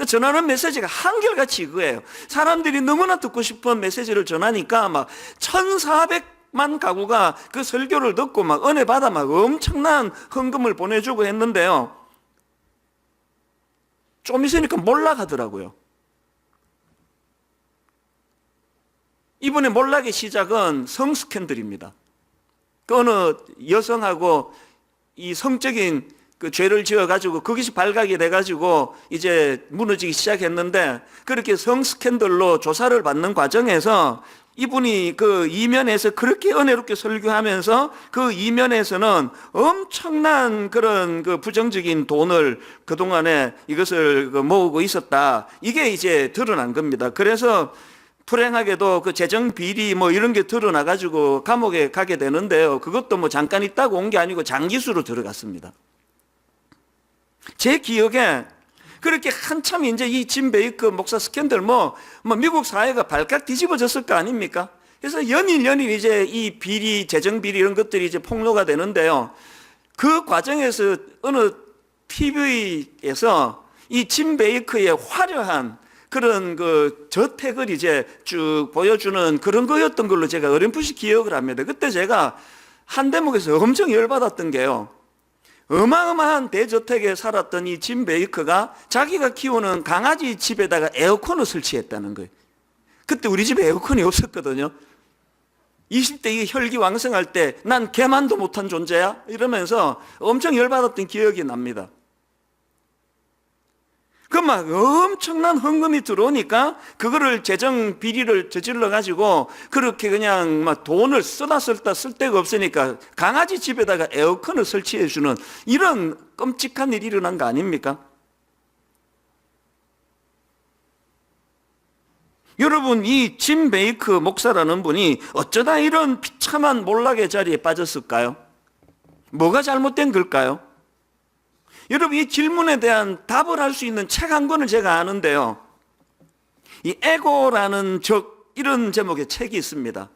전하는 메시지가 한결같이 이거예요. 사람들이 너무나 듣고 싶은 메시지를 전하니까 막 1,400만 가구가 그 설교를 듣고 막 은혜 받아 막 엄청난 헌금을 보내주고 했는데요. 좀 있으니까 몰락하더라고요. 이번에 몰락의 시작은 성 스캔들입니다. 그 어느 여성하고 이 성적인 그 죄를 지어가지고 거기서 발각이 돼가지고 이제 무너지기 시작했는데, 그렇게 성 스캔들로 조사를 받는 과정에서 이분이 그 이면에서 그렇게 은혜롭게 설교하면서 그 이면에서는 엄청난 그런 그 부정적인 돈을 그동안에 이것을 모으고 있었다, 이게 이제 드러난 겁니다. 그래서 불행하게도 그 재정 비리 이런 게 드러나가지고 감옥에 가게 되는데요. 그것도 잠깐 있다고 온 게 아니고 장기수로 들어갔습니다. 제 기억에 그렇게 한참 이제 이 짐 베이크 목사 스캔들 미국 사회가 발칵 뒤집어졌을 거 아닙니까? 그래서 연일 이제 이 비리, 재정 비리 이런 것들이 이제 폭로가 되는데요. 그 과정에서 어느 TV에서 이 짐 베이크의 화려한 그런 그 저택을 이제 쭉 보여주는 그런 거였던 걸로 제가 어렴풋이 기억을 합니다. 그때 제가 한 대목에서 엄청 열받았던 게요. 어마어마한 대저택에 살았던 이 짐 베이커가 자기가 키우는 강아지 집에다가 에어컨을 설치했다는 거예요. 그때 우리 집에 에어컨이 없었거든요. 20대 이게 혈기왕성할 때 난 개만도 못한 존재야? 이러면서 엄청 열받았던 기억이 납니다. 그 막 엄청난 헌금이 들어오니까 그거를 재정 비리를 저질러 가지고 그렇게 그냥 막 돈을 쓰다 쓸 데가 없으니까 강아지 집에다가 에어컨을 설치해 주는 이런 끔찍한 일이 일어난 거 아닙니까? 여러분, 이 짐 베이크 목사라는 분이 어쩌다 이런 비참한 몰락의 자리에 빠졌을까요? 뭐가 잘못된 걸까요? 여러분, 이 질문에 대한 답을 할 수 있는 책 한 권을 제가 아는데요. 이 에고라는 적, 이런 제목의 책이 있습니다.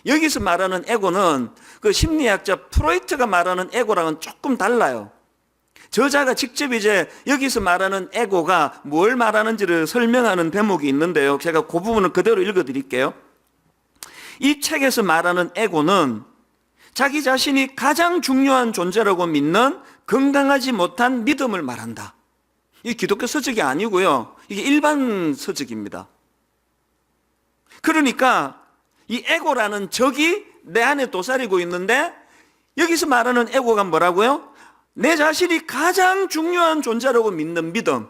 여기서 말하는 에고는 그 심리학자 프로이트가 말하는 에고랑은 조금 달라요. 저자가 직접 이제 여기서 말하는 에고가 뭘 말하는지를 설명하는 대목이 있는데요. 제가 그 부분을 그대로 읽어드릴게요. 이 책에서 말하는 에고는 자기 자신이 가장 중요한 존재라고 믿는 건강하지 못한 믿음을 말한다. 이 기독교 서적이 아니고요. 이게 일반 서적입니다. 그러니까 이 에고라는 적이 내 안에 도사리고 있는데 여기서 말하는 에고가 뭐라고요? 내 자신이 가장 중요한 존재라고 믿는 믿음.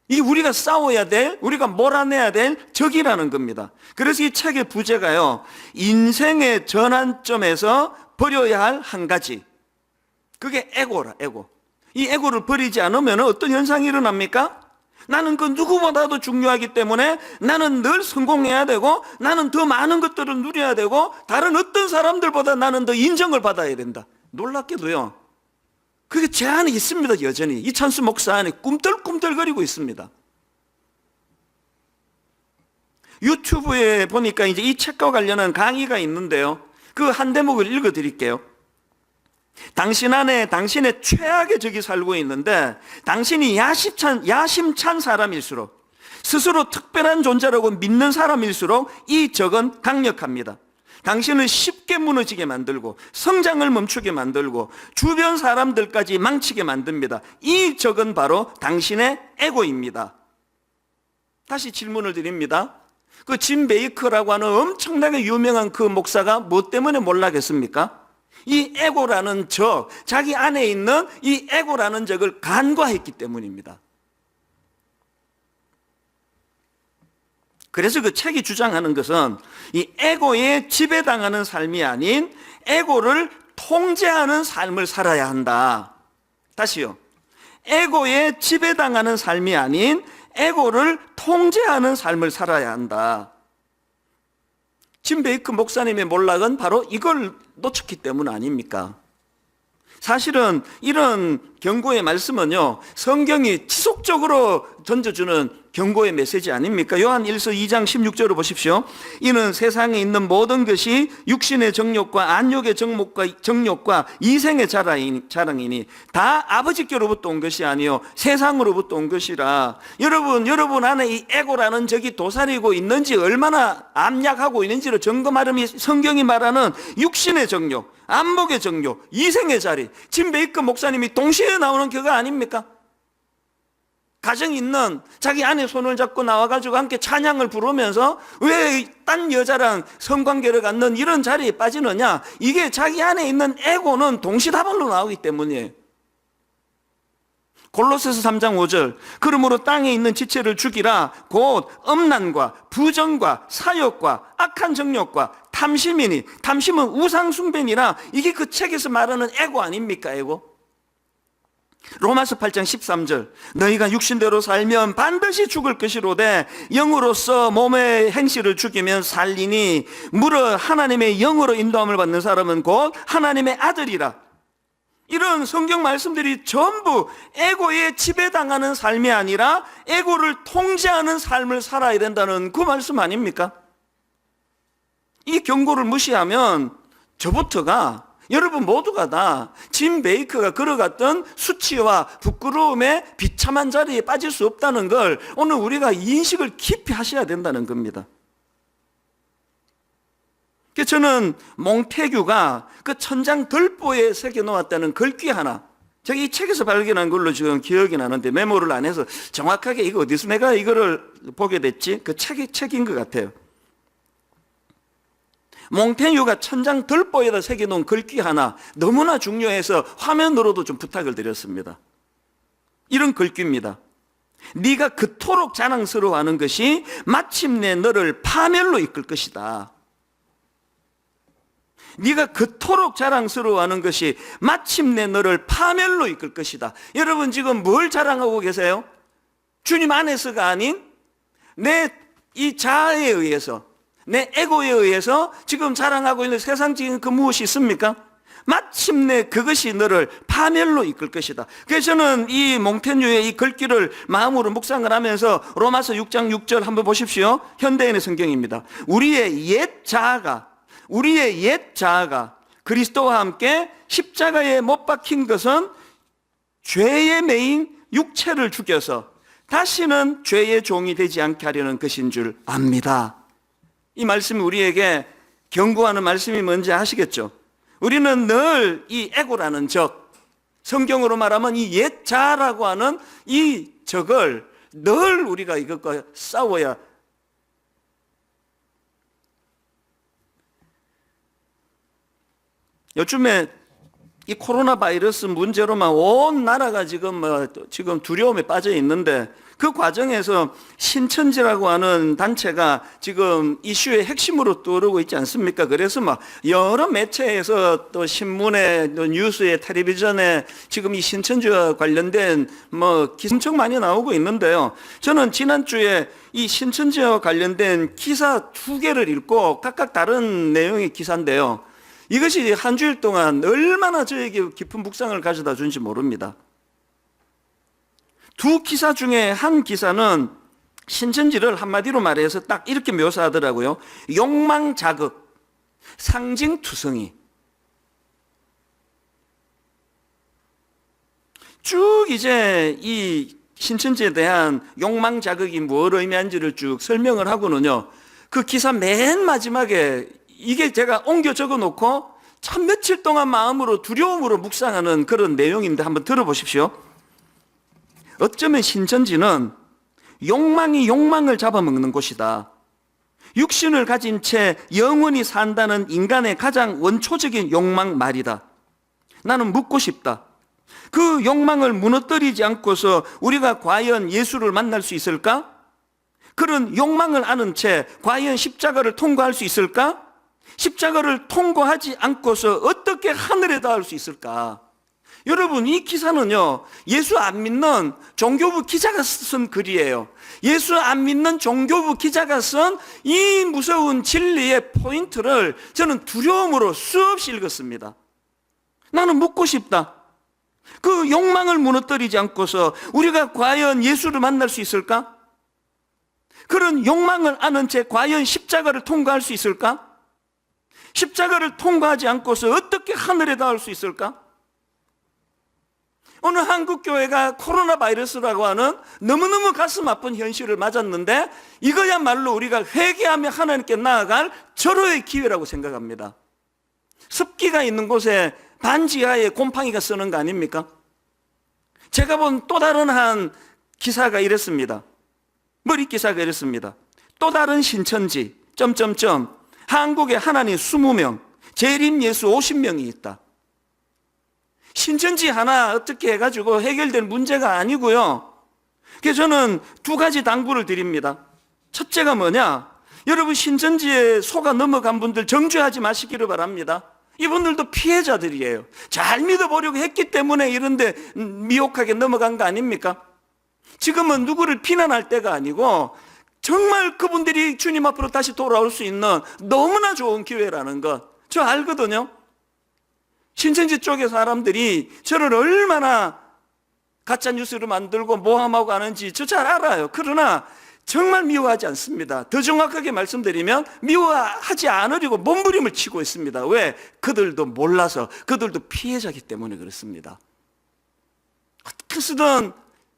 이게 우리가 싸워야 될, 우리가 몰아내야 될 적이라는 겁니다. 그래서 이 책의 부제가요, 인생의 전환점에서 버려야 할 한 가지. 그게 에고라, 에고. 이 에고를 버리지 않으면 어떤 현상이 일어납니까? 나는 그 누구보다도 중요하기 때문에 나는 늘 성공해야 되고, 나는 더 많은 것들을 누려야 되고, 다른 어떤 사람들보다 나는 더 인정을 받아야 된다. 놀랍게도요, 그게 제 안에 있습니다. 여전히 이찬수 목사 안에 꿈틀꿈틀거리고 있습니다. 유튜브에 보니까 이제 이 책과 관련한 강의가 있는데요, 그 한 대목을 읽어드릴게요. 당신 안에 당신의 최악의 적이 살고 있는데, 당신이 야심찬 사람일수록, 스스로 특별한 존재라고 믿는 사람일수록 이 적은 강력합니다. 당신을 쉽게 무너지게 만들고, 성장을 멈추게 만들고, 주변 사람들까지 망치게 만듭니다. 이 적은 바로 당신의 에고입니다. 다시 질문을 드립니다. 그 짐 베이커라고 하는 엄청나게 유명한 그 목사가 뭐 때문에 몰락했습니까? 이 에고라는 적, 자기 안에 있는 이 에고라는 적을 간과했기 때문입니다. 그래서 그 책이 주장하는 것은 이 에고에 지배당하는 삶이 아닌 에고를 통제하는 삶을 살아야 한다. 다시요. 에고에 지배당하는 삶이 아닌 에고를 통제하는 삶을 살아야 한다. 짐 베이커 목사님의 몰락은 바로 이걸 놓쳤기 때문 아닙니까? 사실은 이런 경고의 말씀은요, 성경이 지속적으로 던져주는 경고의 메시지 아닙니까? 요한 1서 2장 16절을 보십시오. 이는 세상에 있는 모든 것이 육신의 정욕과 안욕의 정욕과 이생의 자랑이니 다 아버지께로부터 온 것이 아니요 세상으로부터 온 것이라. 여러분 안에 이 에고라는 적이 도사리고 있는지, 얼마나 암약하고 있는지를 점검하려면 성경이 말하는 육신의 정욕, 안목의 정욕, 이생의 자리, 짐 베이커 목사님이 동시에 나오는 교가 아닙니까? 가정이 있는 자기 아내 손을 잡고 나와가지고 함께 찬양을 부르면서 왜 딴 여자랑 성관계를 갖는 이런 자리에 빠지느냐? 이게 자기 안에 있는 에고는 동시다발로 나오기 때문이에요. 골로새서 3장 5절, 그러므로 땅에 있는 지체를 죽이라. 곧 음란과 부정과 사욕과 악한 정욕과 탐심이니, 탐심은 우상숭배니라. 이게 그 책에서 말하는 에고 아닙니까? 에고. 로마서 8장 13절, 너희가 육신대로 살면 반드시 죽을 것이로되 영으로서 몸의 행실을 죽이면 살리니 무릇 하나님의 영으로 인도함을 받는 사람은 곧 하나님의 아들이라. 이런 성경 말씀들이 전부 에고에 지배당하는 삶이 아니라 에고를 통제하는 삶을 살아야 된다는 그 말씀 아닙니까? 이 경고를 무시하면 저부터가, 여러분 모두가 다 짐 베이커가 걸어갔던 수치와 부끄러움의 비참한 자리에 빠질 수 없다는 걸 오늘 우리가 인식을 깊이 하셔야 된다는 겁니다. 저는 몽테규가 그 천장 덜보에 새겨놓았다는 글귀 하나, 제가 이 책에서 발견한 걸로 지금 기억이 나는데 메모를 안 해서 정확하게 이거 어디서 내가 이거를 보게 됐지? 그 책인 것 같아요. 몽테뉴가 천장 덜보에다 새겨놓은 글귀 하나 너무나 중요해서 화면으로도 좀 부탁을 드렸습니다. 이런 글귀입니다. 네가 그토록 자랑스러워하는 것이 마침내 너를 파멸로 이끌 것이다. 네가 그토록 자랑스러워하는 것이 마침내 너를 파멸로 이끌 것이다. 여러분 지금 뭘 자랑하고 계세요? 주님 안에서가 아닌 내 이 자아에 의해서, 내 에고에 의해서 지금 자랑하고 있는 세상적인 그 무엇이 있습니까? 마침내 그것이 너를 파멸로 이끌 것이다. 그래서 저는 이 몽테뉴의 이 글귀를 마음으로 묵상을 하면서 로마서 6장 6절 한번 보십시오. 현대인의 성경입니다. 우리의 옛 자아가 그리스도와 함께 십자가에 못 박힌 것은 죄의 매인 육체를 죽여서 다시는 죄의 종이 되지 않게 하려는 것인 줄 압니다. 이 말씀이 우리에게 경고하는 말씀이 뭔지 아시겠죠? 우리는 늘 이 에고라는 적, 성경으로 말하면 이 옛자라고 하는 이 적을 늘 우리가 이것과 싸워야. 요즘에 이 코로나 바이러스 문제로만 온 나라가 지금 두려움에 빠져 있는데, 그 과정에서 신천지라고 하는 단체가 지금 이슈의 핵심으로 떠오르고 있지 않습니까? 그래서 막 여러 매체에서 또 신문에 또 뉴스에 텔레비전에 지금 이 신천지와 관련된 기사 엄청 많이 나오고 있는데요. 저는 지난주에 이 신천지와 관련된 기사 2개를 읽고 각각 다른 내용의 기사인데요. 이것이 한 주일 동안 얼마나 저에게 깊은 묵상을 가져다 준지 모릅니다. 두 기사 중에 한 기사는 신천지를 한마디로 말해서 딱 이렇게 묘사하더라고요. 욕망 자극, 상징투성이. 쭉 이제 이 신천지에 대한 욕망 자극이 뭘 의미하는지를 쭉 설명을 하고는요, 그 기사 맨 마지막에 이게 제가 옮겨 적어 놓고 참 며칠 동안 마음으로 두려움으로 묵상하는 그런 내용인데 한번 들어보십시오. 어쩌면 신천지는 욕망이 욕망을 잡아먹는 곳이다. 육신을 가진 채 영원히 산다는 인간의 가장 원초적인 욕망 말이다. 나는 묻고 싶다. 그 욕망을 무너뜨리지 않고서 우리가 과연 예수를 만날 수 있을까? 그런 욕망을 아는 채 과연 십자가를 통과할 수 있을까? 십자가를 통과하지 않고서 어떻게 하늘에 닿을 수 있을까? 여러분, 이 기사는요, 예수 안 믿는 종교부 기자가 쓴 글이에요. 예수 안 믿는 종교부 기자가 쓴 이 무서운 진리의 포인트를 저는 두려움으로 수없이 읽었습니다. 나는 묻고 싶다. 그 욕망을 무너뜨리지 않고서 우리가 과연 예수를 만날 수 있을까? 그런 욕망을 아는 채 과연 십자가를 통과할 수 있을까? 십자가를 통과하지 않고서 어떻게 하늘에 닿을 수 있을까? 오늘 한국교회가 코로나 바이러스라고 하는 너무너무 가슴 아픈 현실을 맞았는데, 이거야말로 우리가 회개하며 하나님께 나아갈 절호의 기회라고 생각합니다. 습기가 있는 곳에 반지하에 곰팡이가 쓰는 거 아닙니까? 제가 본 또 다른 한 기사가 이랬습니다. 머리 기사가 이랬습니다. 또 다른 신천지 한국에 하나님 20명, 재림 예수 50명이 있다. 신천지 하나 어떻게 해가지고 해결될 문제가 아니고요. 그래서 저는 2가지 당부를 드립니다. 첫째가 뭐냐? 여러분, 신천지에 속아 넘어간 분들 정죄하지 마시기를 바랍니다. 이분들도 피해자들이에요. 잘 믿어보려고 했기 때문에 이런데 미혹하게 넘어간 거 아닙니까? 지금은 누구를 비난할 때가 아니고 정말 그분들이 주님 앞으로 다시 돌아올 수 있는 너무나 좋은 기회라는 것, 저 알거든요. 신천지 쪽의 사람들이 저를 얼마나 가짜뉴스를 만들고 모함하고 하는지 저 잘 알아요. 그러나 정말 미워하지 않습니다. 더 정확하게 말씀드리면 미워하지 않으려고 몸부림을 치고 있습니다. 왜? 그들도 몰라서, 그들도 피해자이기 때문에 그렇습니다. 어떻게 쓰든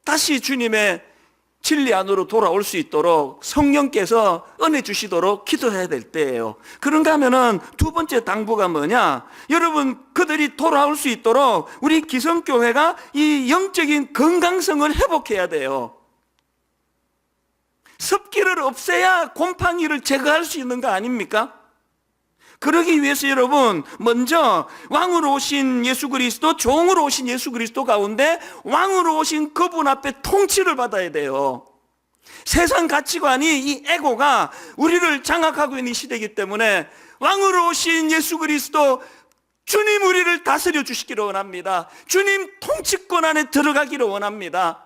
다시 주님의 진리 안으로 돌아올 수 있도록 성령께서 은혜 주시도록 기도해야 될 때예요. 그런가 하면은 2번째 당부가 뭐냐? 여러분, 그들이 돌아올 수 있도록 우리 기성교회가 이 영적인 건강성을 회복해야 돼요. 습기를 없애야 곰팡이를 제거할 수 있는 거 아닙니까? 그러기 위해서 여러분, 먼저 왕으로 오신 예수 그리스도, 종으로 오신 예수 그리스도 가운데 왕으로 오신 그분 앞에 통치를 받아야 돼요. 세상 가치관이, 이 에고가 우리를 장악하고 있는 시대이기 때문에 왕으로 오신 예수 그리스도, 주님 우리를 다스려 주시기를 원합니다. 주님 통치권 안에 들어가기를 원합니다.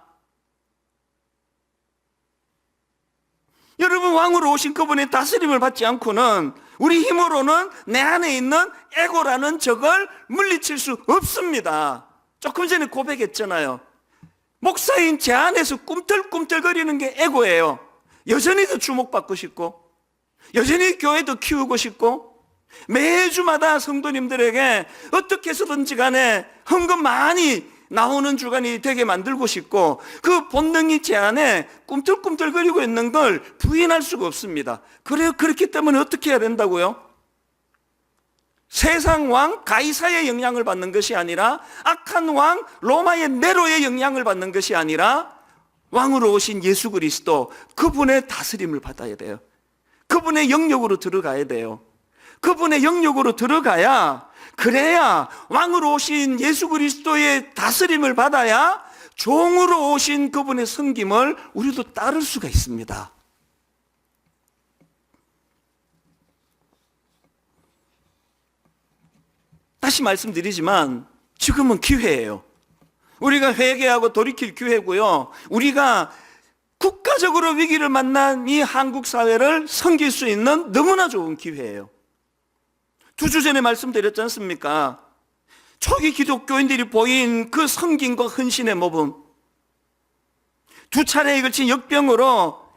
여러분, 왕으로 오신 그분의 다스림을 받지 않고는 우리 힘으로는 내 안에 있는 에고라는 적을 물리칠 수 없습니다. 조금 전에 고백했잖아요. 목사인 제 안에서 꿈틀꿈틀거리는 게 에고예요. 여전히도 주목받고 싶고, 여전히 교회도 키우고 싶고, 매주마다 성도님들에게 어떻게 해서든지 간에 헌금 많이 나오는 주간이 되게 만들고 싶고 그 본능이 제 안에 꿈틀꿈틀거리고 있는 걸 부인할 수가 없습니다. 그렇기 때문에 어떻게 해야 된다고요? 세상 왕 가이사의 영향을 받는 것이 아니라 악한 왕 로마의 네로의 영향을 받는 것이 아니라 왕으로 오신 예수 그리스도, 그분의 다스림을 받아야 돼요. 그분의 영역으로 들어가야 돼요. 그분의 영역으로 들어가야, 그래야 왕으로 오신 예수 그리스도의 다스림을 받아야 종으로 오신 그분의 섬김을 우리도 따를 수가 있습니다. 다시 말씀드리지만 지금은 기회예요. 우리가 회개하고 돌이킬 기회고요. 우리가 국가적으로 위기를 만난 이 한국 사회를 섬길 수 있는 너무나 좋은 기회예요. 2주 전에 말씀드렸지 않습니까? 초기 기독교인들이 보인 그 섬김과 헌신의 모범, 2차례에 걸친 역병으로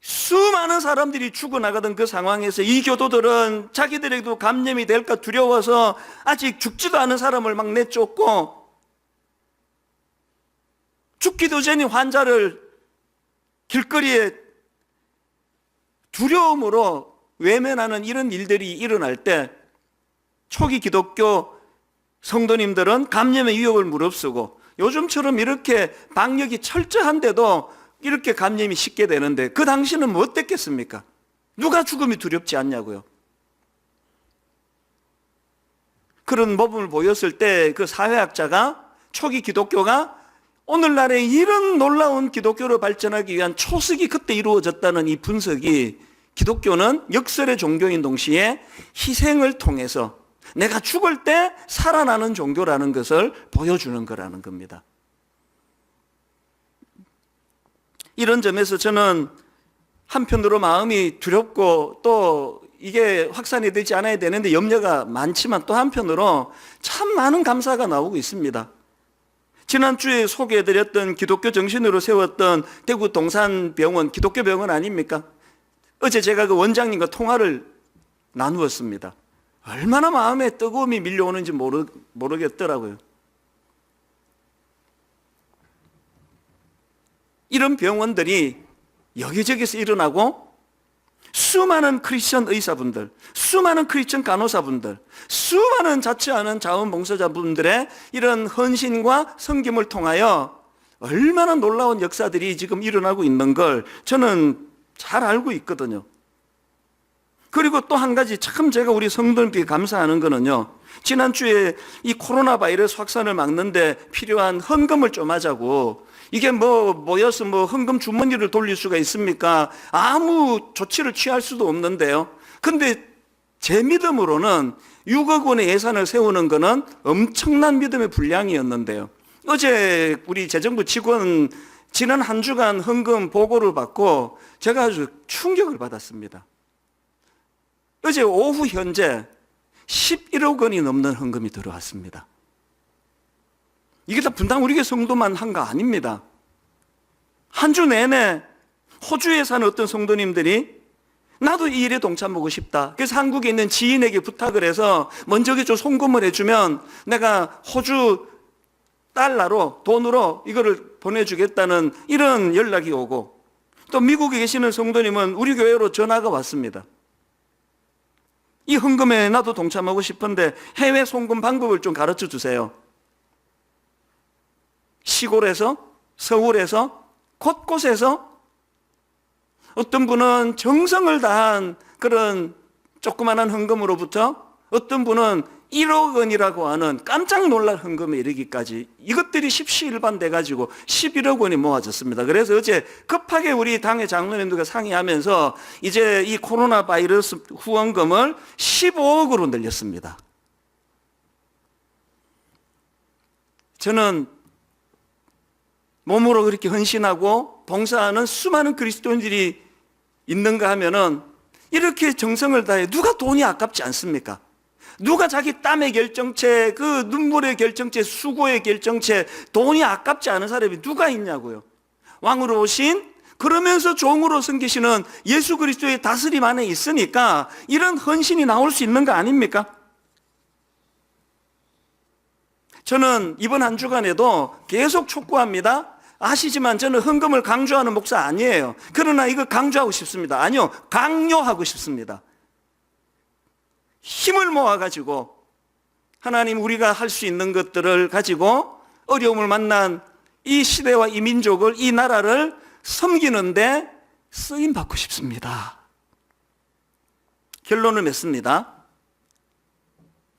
수많은 사람들이 죽어나가던 그 상황에서 이 교도들은 자기들에게도 감염이 될까 두려워서 아직 죽지도 않은 사람을 막 내쫓고, 죽기도 전에 환자를 길거리에 두려움으로 외면하는 이런 일들이 일어날 때 초기 기독교 성도님들은 감염의 위협을 무릅쓰고, 요즘처럼 이렇게 방역이 철저한데도 이렇게 감염이 쉽게 되는데 그 당시는 뭐 어땠겠습니까? 누가 죽음이 두렵지 않냐고요. 그런 모범을 보였을 때 그 사회학자가, 초기 기독교가 오늘날에 이런 놀라운 기독교로 발전하기 위한 초석이 그때 이루어졌다는 이 분석이, 기독교는 역설의 종교인 동시에 희생을 통해서 내가 죽을 때 살아나는 종교라는 것을 보여주는 거라는 겁니다. 이런 점에서 저는 한편으로 마음이 두렵고 또 이게 확산이 되지 않아야 되는데 염려가 많지만, 또 한편으로 참 많은 감사가 나오고 있습니다. 지난주에 소개해드렸던 기독교 정신으로 세웠던 대구 동산병원, 기독교 병원 아닙니까? 어제 제가 그 원장님과 통화를 나누었습니다. 얼마나 마음에 뜨거움이 밀려오는지 모르겠더라고요. 이런 병원들이 여기저기서 일어나고 수많은 크리스천 의사분들, 수많은 크리스천 간호사분들, 수많은 자처하는 자원봉사자분들의 이런 헌신과 섬김을 통하여 얼마나 놀라운 역사들이 지금 일어나고 있는 걸 저는 잘 알고 있거든요. 그리고 또 한 가지 참 제가 우리 성도님께 감사하는 거는요, 지난주에 이 코로나 바이러스 확산을 막는데 필요한 헌금을 좀 하자고, 이게 모여서 헌금 주머니를 돌릴 수가 있습니까? 아무 조치를 취할 수도 없는데요. 근데 제 믿음으로는 6억 원의 예산을 세우는 거는 엄청난 믿음의 분량이었는데요. 어제 우리 재정부 직원 지난 한 주간 헌금 보고를 받고 제가 아주 충격을 받았습니다. 어제 오후 현재 11억 원이 넘는 헌금이 들어왔습니다. 이게 다 분당 우리 교회 성도만 한 거 아닙니다. 한 주 내내 호주에 사는 어떤 성도님들이 나도 이 일에 동참하고 싶다. 그래서 한국에 있는 지인에게 부탁을 해서 먼저 좀 송금을 해주면 내가 호주 달러로, 돈으로 이거를 보내주겠다는 이런 연락이 오고, 또 미국에 계시는 성도님은 우리 교회로 전화가 왔습니다. 이 헌금에 나도 동참하고 싶은데 해외 송금 방법을 좀 가르쳐 주세요. 시골에서, 서울에서, 곳곳에서 어떤 분은 정성을 다한 그런 조그마한 헌금으로부터 어떤 분은 1억 원이라고 하는 깜짝 놀랄 헌금에 이르기까지, 이것들이 십시일반돼가지고 11억 원이 모아졌습니다. 그래서 어제 급하게 우리 당의 장로님들과 상의하면서 이제 이 코로나 바이러스 후원금을 15억으로 늘렸습니다. 저는 몸으로 그렇게 헌신하고 봉사하는 수많은 그리스도인들이 있는가 하면은 이렇게 정성을 다해 누가 돈이 아깝지 않습니까? 누가 자기 땀의 결정체, 그 눈물의 결정체, 수고의 결정체, 돈이 아깝지 않은 사람이 누가 있냐고요. 왕으로 오신, 그러면서 종으로 섬기시는 예수 그리스도의 다스림 안에 있으니까 이런 헌신이 나올 수 있는 거 아닙니까? 저는 이번 한 주간에도 계속 촉구합니다. 아시지만 저는 헌금을 강조하는 목사 아니에요. 그러나 이거 강조하고 싶습니다. 아니요, 강요하고 싶습니다. 힘을 모아가지고 하나님, 우리가 할 수 있는 것들을 가지고 어려움을 만난 이 시대와 이 민족을, 이 나라를 섬기는데 쓰임 받고 싶습니다. 결론을 맺습니다.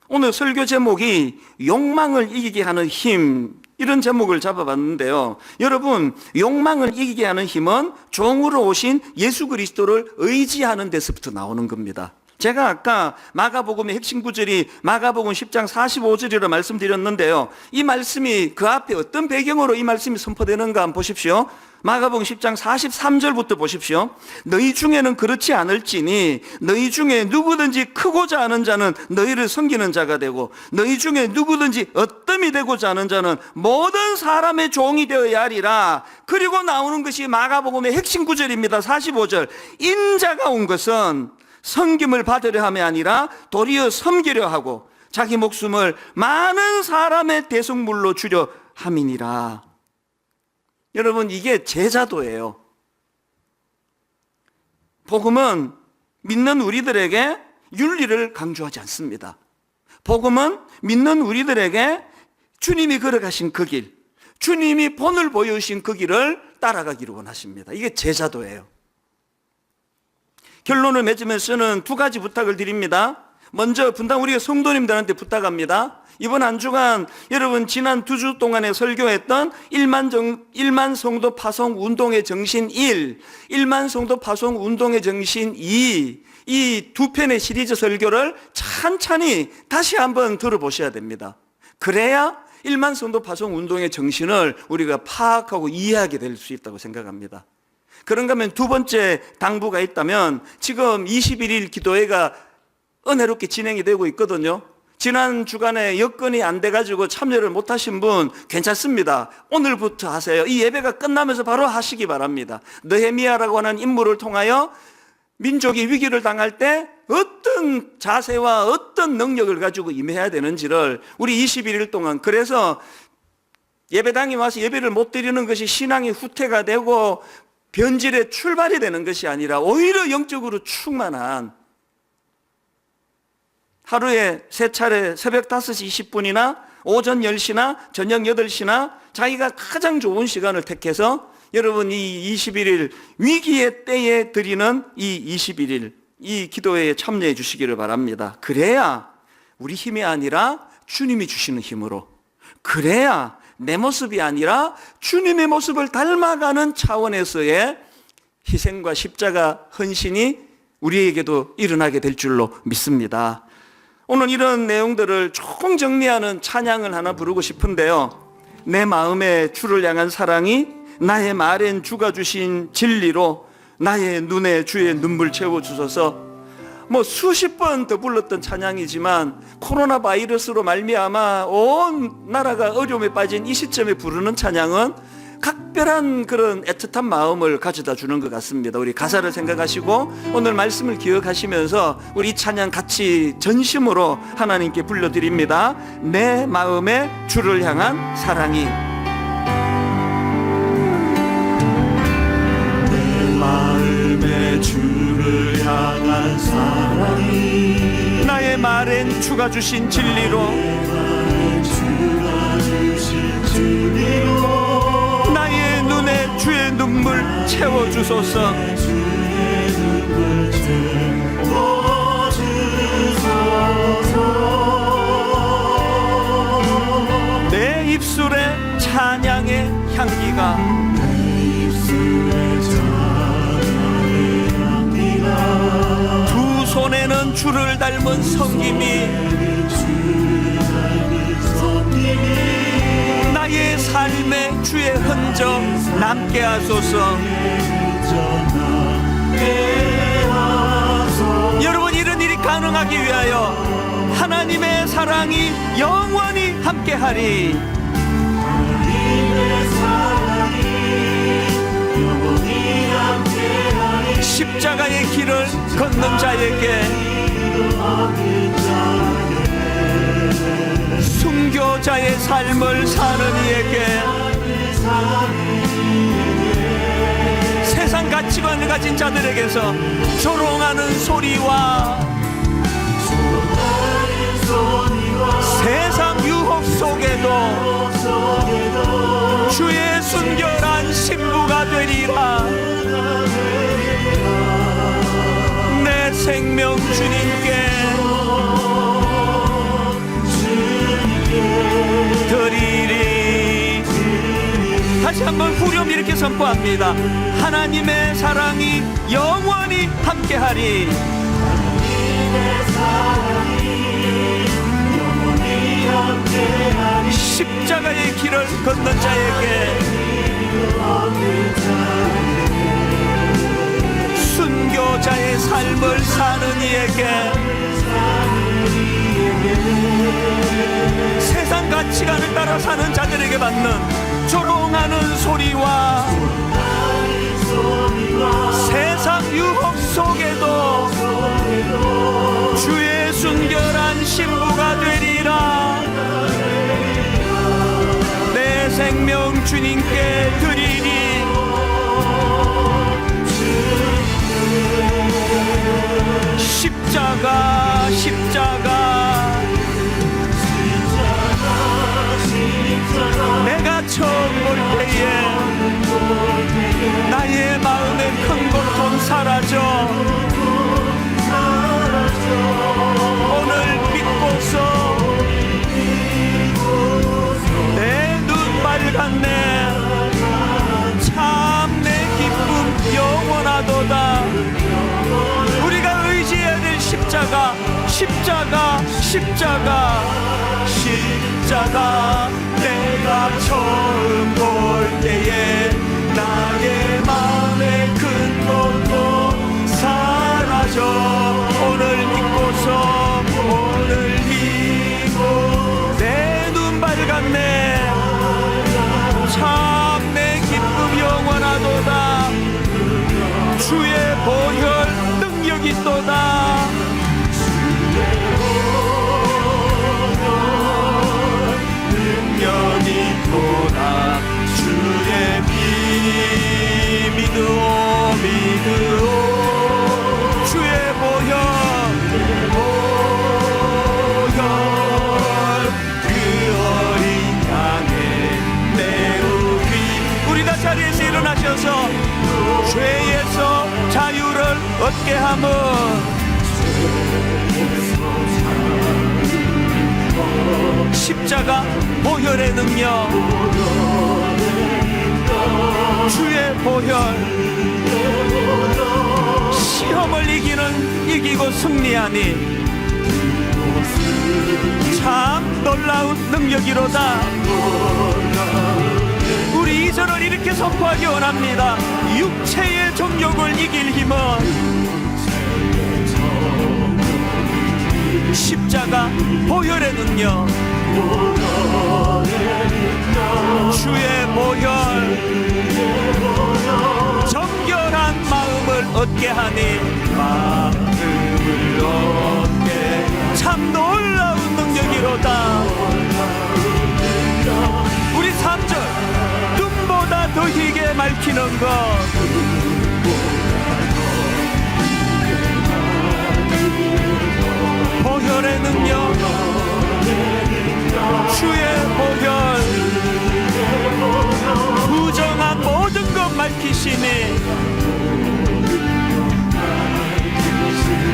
오늘 설교 제목이 욕망을 이기게 하는 힘, 이런 제목을 잡아봤는데요. 여러분, 욕망을 이기게 하는 힘은 종으로 오신 예수 그리스도를 의지하는 데서부터 나오는 겁니다. 제가 아까 마가복음의 핵심 구절이 마가복음 10장 45절이라 말씀드렸는데요. 이 말씀이 그 앞에 어떤 배경으로 이 말씀이 선포되는가 한번 보십시오. 마가복음 10장 43절부터 보십시오. 너희 중에는 그렇지 않을지니 너희 중에 누구든지 크고자 하는 자는 너희를 섬기는 자가 되고 너희 중에 누구든지 어뜸이 되고자 하는 자는 모든 사람의 종이 되어야 하리라. 그리고 나오는 것이 마가복음의 핵심 구절입니다. 45절. 인자가 온 것은 섬김을 받으려 함이 아니라 도리어 섬기려 하고 자기 목숨을 많은 사람의 대속물로 주려 함이니라. 여러분, 이게 제자도예요. 복음은 믿는 우리들에게 윤리를 강조하지 않습니다. 복음은 믿는 우리들에게 주님이 걸어가신 그 길, 주님이 본을 보여주신 그 길을 따라가기를 원하십니다. 이게 제자도예요. 결론을 맺으면서는 두 가지 부탁을 드립니다. 먼저 분당 우리가 성도님들한테 부탁합니다. 이번 한 주간 여러분 지난 2주 동안에 설교했던 1만 성도 파송 운동의 정신 1, 1만 성도 파송 운동의 정신 2, 이 두 편의 시리즈 설교를 찬찬히 다시 한번 들어보셔야 됩니다. 그래야 1만 성도 파송 운동의 정신을 우리가 파악하고 이해하게 될 수 있다고 생각합니다. 그런가 하면 두 번째 당부가 있다면 지금 21일 기도회가 은혜롭게 진행이 되고 있거든요. 지난 주간에 여건이 안 돼가지고 참여를 못하신 분 괜찮습니다. 오늘부터 하세요. 이 예배가 끝나면서 바로 하시기 바랍니다. 느헤미야라고 하는 인물을 통하여 민족이 위기를 당할 때 어떤 자세와 어떤 능력을 가지고 임해야 되는지를 우리 21일 동안, 그래서 예배당에 와서 예배를 못 드리는 것이 신앙의 후퇴가 되고 변질의 출발이 되는 것이 아니라 오히려 영적으로 충만한, 하루에 3차례 새벽 5시 20분이나 오전 10시나 저녁 8시나 자기가 가장 좋은 시간을 택해서 여러분 이 21일 위기의 때에 드리는 이 21일 이 기도회에 참여해 주시기를 바랍니다. 그래야 우리 힘이 아니라 주님이 주시는 힘으로, 그래야 내 모습이 아니라 주님의 모습을 닮아가는 차원에서의 희생과 십자가 헌신이 우리에게도 일어나게 될 줄로 믿습니다. 오늘 이런 내용들을 총 정리하는 찬양을 하나 부르고 싶은데요. 내 마음에 주를 향한 사랑이 나의 말엔 주가 주신 진리로 나의 눈에 주의 눈물 채워주소서. 수십 번 더 불렀던 찬양이지만 코로나 바이러스로 말미암아 온 나라가 어려움에 빠진 이 시점에 부르는 찬양은 각별한 그런 애틋한 마음을 가져다 주는 것 같습니다. 우리 가사를 생각하시고 오늘 말씀을 기억하시면서 우리 찬양 같이 전심으로 하나님께 불러드립니다. 내 마음에 주를 향한 사랑이, 내 마음에 주를 향한 사랑이 나의 말엔 주가 주신 진리로 나의 눈에 주의 눈물 채워주소서. 내 입술에 찬양의 향기가 두 손에는 주를 닮은 섬김이 나의 삶에 주의 흔적 남게 하소서. 여러분, 이런 일이 가능하기 위하여 하나님의 사랑이 영원히 함께하리. 십자가의 길을 걷는 자에게, 순교자 순교자의 삶을 사는 이에게 세상 가치관을 가진 자들에게서 조롱하는 소리와 세상 유혹 속에도 주의 순결한 신부가 되리라. 내 생명 주님께 드리리. 다시 한번 후렴 이렇게 선포합니다. 하나님의 사랑이 영원히 함께하리. 십자가의 길을 걷는 자에게, 순교자의 삶을 사는 이에게, 세상 가치관을 따라 사는 자들에게 받는 조롱하는 소리와 세상 유혹 속에도 주의 순결한 신부가 되리라. 내 생명 주님께 드리리. 십자가 십자가 내가 처음 볼 때에 나의 마음의 큰 고통 사라져 오늘 믿고서 내 눈 밝았네. 참 내 기쁨 영원하도다. 우리가 의지해야 될 십자가, 십자가, 십자가, 십자가. 내가 처음 볼 때에 나의 마음의 큰 고통 사라져 오늘 믿고서 오늘 믿고 내 눈 밝았네. 참 내 기쁨 영원하도다. 주의 보혈 능력이 있도다. 능력이 있도다. 주의 피 믿으오 믿으오. 주의 보혈 그 어린 양의 내우리. 우리 다 자리에서 일어나셔서 죄에서 자유를 얻게 하며 십자가 보혈의 능력, 주의 보혈, 시험을 이기고 승리하니 참 놀라운 능력이로다. 우리 2절을 이렇게 선포하기 원합니다. 육체의 정욕을 이길 힘은 십자가 보혈의 능력, 주의 보혈, 정결한 마음을 얻게 하니 마음을 얻게 참 놀라운 능력이로다. 우리 3절 눈보다 더 희게 밝히는 것, 보혈의 능력, 주의 보혈, 부정한 모든 것 밝히시니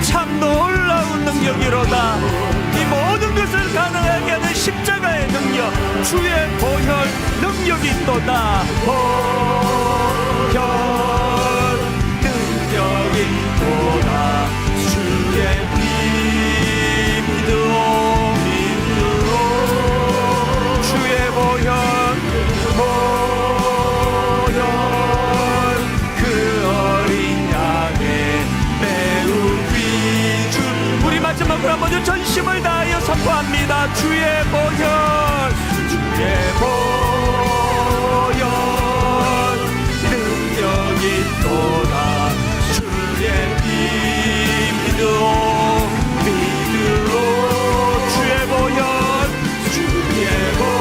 참 놀라운 능력이로다. 이 모든 것을 가능하게 하는 십자가의 능력, 주의 보혈 능력이 있도다. 보혈 능력이 있도다. 주의 피 믿으오 믿으오. 주의 보혈 그 어린 양의 매우 귀중. 우리 마지막으로 한번 전심을 다하여 선포합니다. 주의 보혈, 주의 보혈 능력이 있도다. 주의 피 믿으오 믿으오. 주의 보혈, 주의 보혈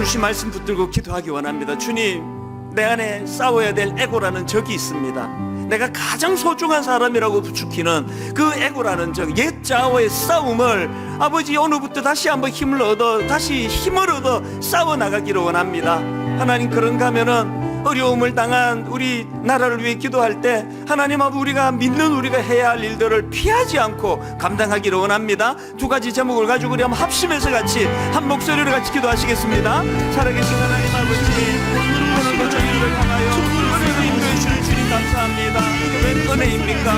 오늘 주신 말씀 붙들고 기도하기 원합니다. 주님, 내 안에 싸워야 될 에고라는 적이 있습니다. 내가 가장 소중한 사람이라고 부추기는 그 에고라는 적, 옛 자아와의 싸움을 아버지 오늘부터 다시 한번 힘을 얻어 싸워 나가기를 원합니다. 하나님, 그런가 하면은 어려움을 당한 우리 나라를 위해 기도할 때 하나님 앞에 우리가 믿는 우리가 해야 할 일들을 피하지 않고 감당하기를 원합니다. 두 가지 제목을 가지고 우리 한번 합심해서 같이 한 목소리로 같이 기도하시겠습니다. 살아계신 하나님 아버지, 오늘도 저희를 향하여 은혜로 인도해 주시는 주님 감사합니다. 이게 웬 은혜입니까?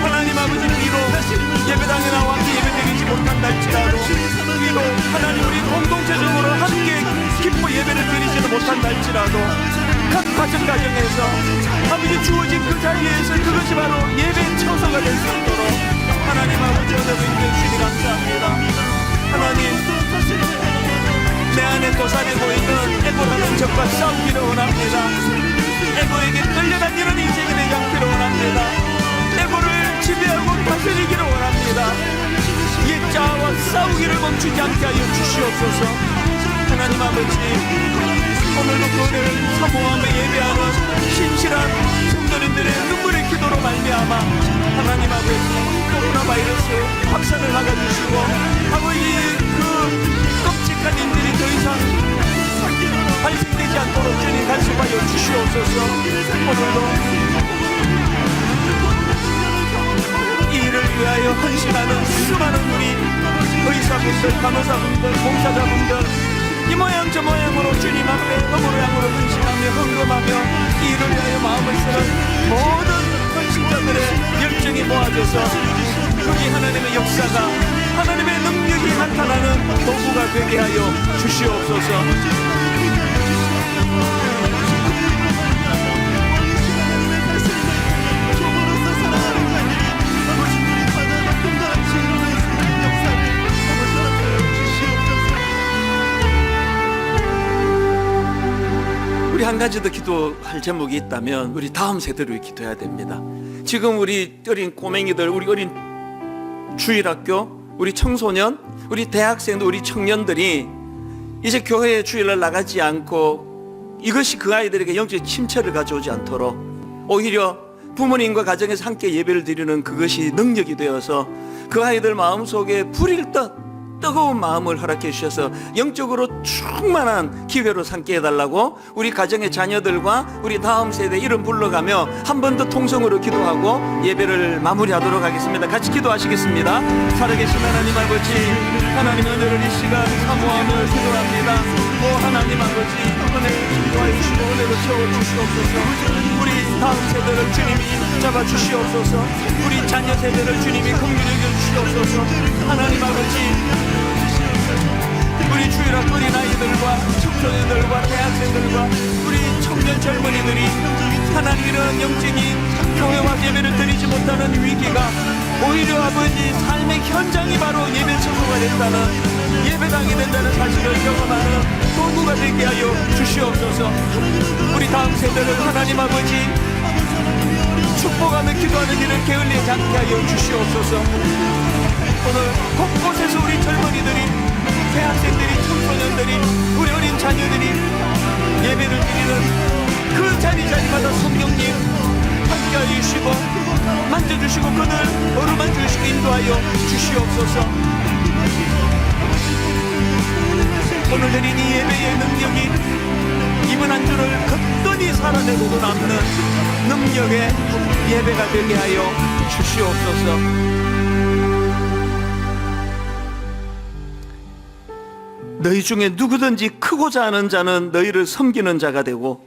하나님 아버지는 비록 예배당에 나와 함께 예배드리지 못한다 할지라도, 비록 하나님 우리 공동체적으로 함께 기뻐 예배를 드리지는 못한다 할지라도, 각 가정에서 아버지 주어진 그 자리에서 그것이 바로 예배의 처소가 될 수 있도록 하나님 아버지 은혜로 인도해 주시니 감사합니다. 하나님, 내 안에 도사리고 있는 에고라는 적과 싸우기를 원합니다. 에고에게 끌려다니는 인생이 되지 않기를 원합니다. 에고를 지배하고 다스리기를 원합니다. 옛 자아와 싸우기를 멈추지 않게 하여 주시옵소서. 하나님 아버지, 오늘도 그 은혜를 사모하며 예배하는 신실한 성도님들의 눈물의 기도로 말미암아 하나님 아버지, 코로나 바이러스 확산을 막아주시고 아버지 그 끔찍한 일들이 더 이상 발생되지 않도록 주님 간섭하여 주시옵소서. 오늘도 이 일을 위하여 헌신하는 수많은 우리 의사분들, 간호사분들, 봉사자분들 이 모양 저 모양으로 주님 앞에 어머로 양으로 헌신하며 헌금하며 이 일을 위하여 마음을 쓰는 모든 헌신자들의 열정이 모아져서 거기 하나님의 역사가, 하나님의 능력이 나타나는 도구가 되게 하여 주시옵소서. 우리 한 가지 더 기도할 제목이 있다면 우리 다음 세대를 위해 기도해야 됩니다. 지금 우리 어린 꼬맹이들, 우리 어린 주일학교, 우리 청소년, 우리 대학생들, 우리 청년들이 이제 교회에 주일날 나가지 않고 이것이 그 아이들에게 영적 침체를 가져오지 않도록 오히려 부모님과 가정에서 함께 예배를 드리는 그것이 능력이 되어서 그 아이들 마음속에 불일 듯 뜨거운 마음을 허락해 주셔서 영적으로 충만한 기회로 삼게 해달라고 우리 가정의 자녀들과 우리 다음 세대 이름 불러가며 한 번 더 통성으로 기도하고 예배를 마무리하도록 하겠습니다. 같이 기도하시겠습니다. 살아계신 하나님 아버지, 하나님 은혜를 이 시간 사모하며 기도합니다. 오 하나님 아버지, 은혜를 기도하여 주시고 은혜로 채워주시옵소서. 우리 다음 세대를 주님이 잡아주시옵소서. 우리 자녀 세대를 주님이 긍휼히 여겨주시옵소서. 하나님 아버지, 우리 주일학 어린아이들과 청소년들과 대학생들과 우리 청년 젊은이들이 하나님 이런 영적인 교회와 예배를 드리지 못하는 위기가 오히려 아버지 삶의 현장이 바로 예배 처소가 됐다는, 예배당이 된다는 사실을 경험하는 도구가 되게 하여 주시옵소서. 우리 다음 세대를 하나님 아버지 축복하며 기도하는 일을 게을리지 않게 하여 주시옵소서. 오늘 곳곳에서 우리 젊은이들이, 대학생들이, 청소년들이, 우리 어린 자녀들이 예배를 드리는 그 자리마다 성령님 함께하여 주시고 만져주시고 그들 어루만 주시고 인도하여 주시옵소서. 오늘 드린 이 예배의 능력이 이번 한 주를 거뜬히 살아내고도 남는 능력의 예배가 되게 하여 주시옵소서. 너희 중에 누구든지 크고자 하는 자는 너희를 섬기는 자가 되고,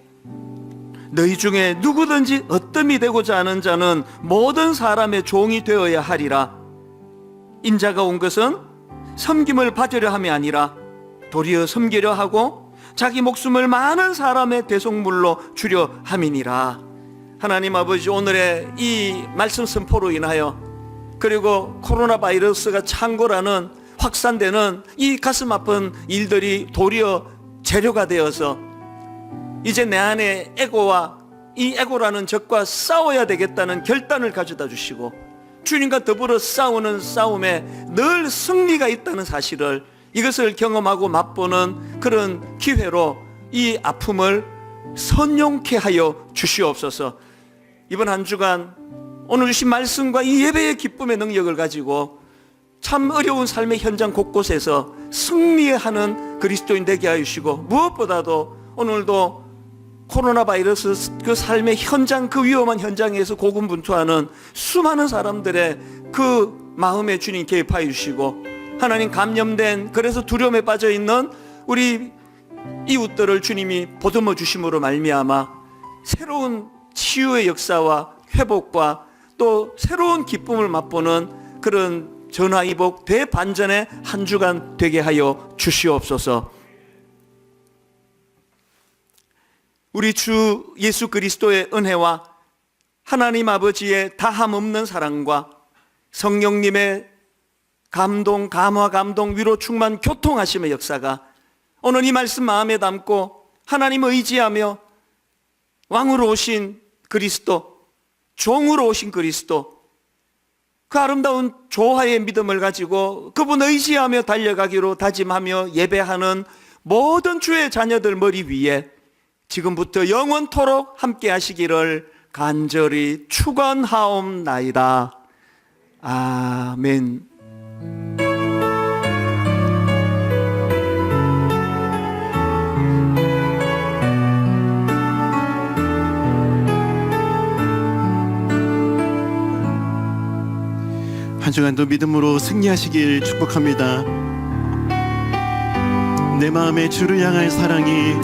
너희 중에 누구든지 어뜸이 되고자 하는 자는 모든 사람의 종이 되어야 하리라. 인자가 온 것은 섬김을 받으려 함이 아니라 도리어 섬기려 하고 자기 목숨을 많은 사람의 대속물로 주려 함이니라. 하나님 아버지, 오늘의 이 말씀 선포로 인하여 그리고 코로나 바이러스가 창궐하는 확산되는 이 가슴 아픈 일들이 도리어 재료가 되어서 이제 내 안에 에고와 이 에고라는 적과 싸워야 되겠다는 결단을 가져다 주시고 주님과 더불어 싸우는 싸움에 늘 승리가 있다는 사실을 이것을 경험하고 맛보는 그런 기회로 이 아픔을 선용케 하여 주시옵소서. 이번 한 주간 오늘 주신 말씀과 이 예배의 기쁨의 능력을 가지고 참 어려운 삶의 현장 곳곳에서 승리하는 그리스도인 되게 하여 주시고, 무엇보다도 오늘도 코로나 바이러스 그 삶의 현장, 그 위험한 현장에서 고군분투하는 수많은 사람들의 그 마음에 주님 개입하여 주시고, 하나님 감염된, 그래서 두려움에 빠져 있는 우리 이웃들을 주님이 보듬어 주심으로 말미암아 새로운 치유의 역사와 회복과 또 새로운 기쁨을 맛보는 그런 전화위복 대반전의 한 주간 되게 하여 주시옵소서. 우리 주 예수 그리스도의 은혜와 하나님 아버지의 다함 없는 사랑과 성령님의 감동, 감화, 감동, 위로 충만 교통하심의 역사가 오늘 이 말씀 마음에 담고 하나님을 의지하며 왕으로 오신 그리스도, 종으로 오신 그리스도, 그 아름다운 조화의 믿음을 가지고 그분을 의지하며 달려가기로 다짐하며 예배하는 모든 주의 자녀들 머리 위에 지금부터 영원토록 함께 하시기를 간절히 축원하옵나이다. 아멘. 한 주간도 믿음으로 승리하시길 축복합니다. 내 마음에 주를 향할 사랑이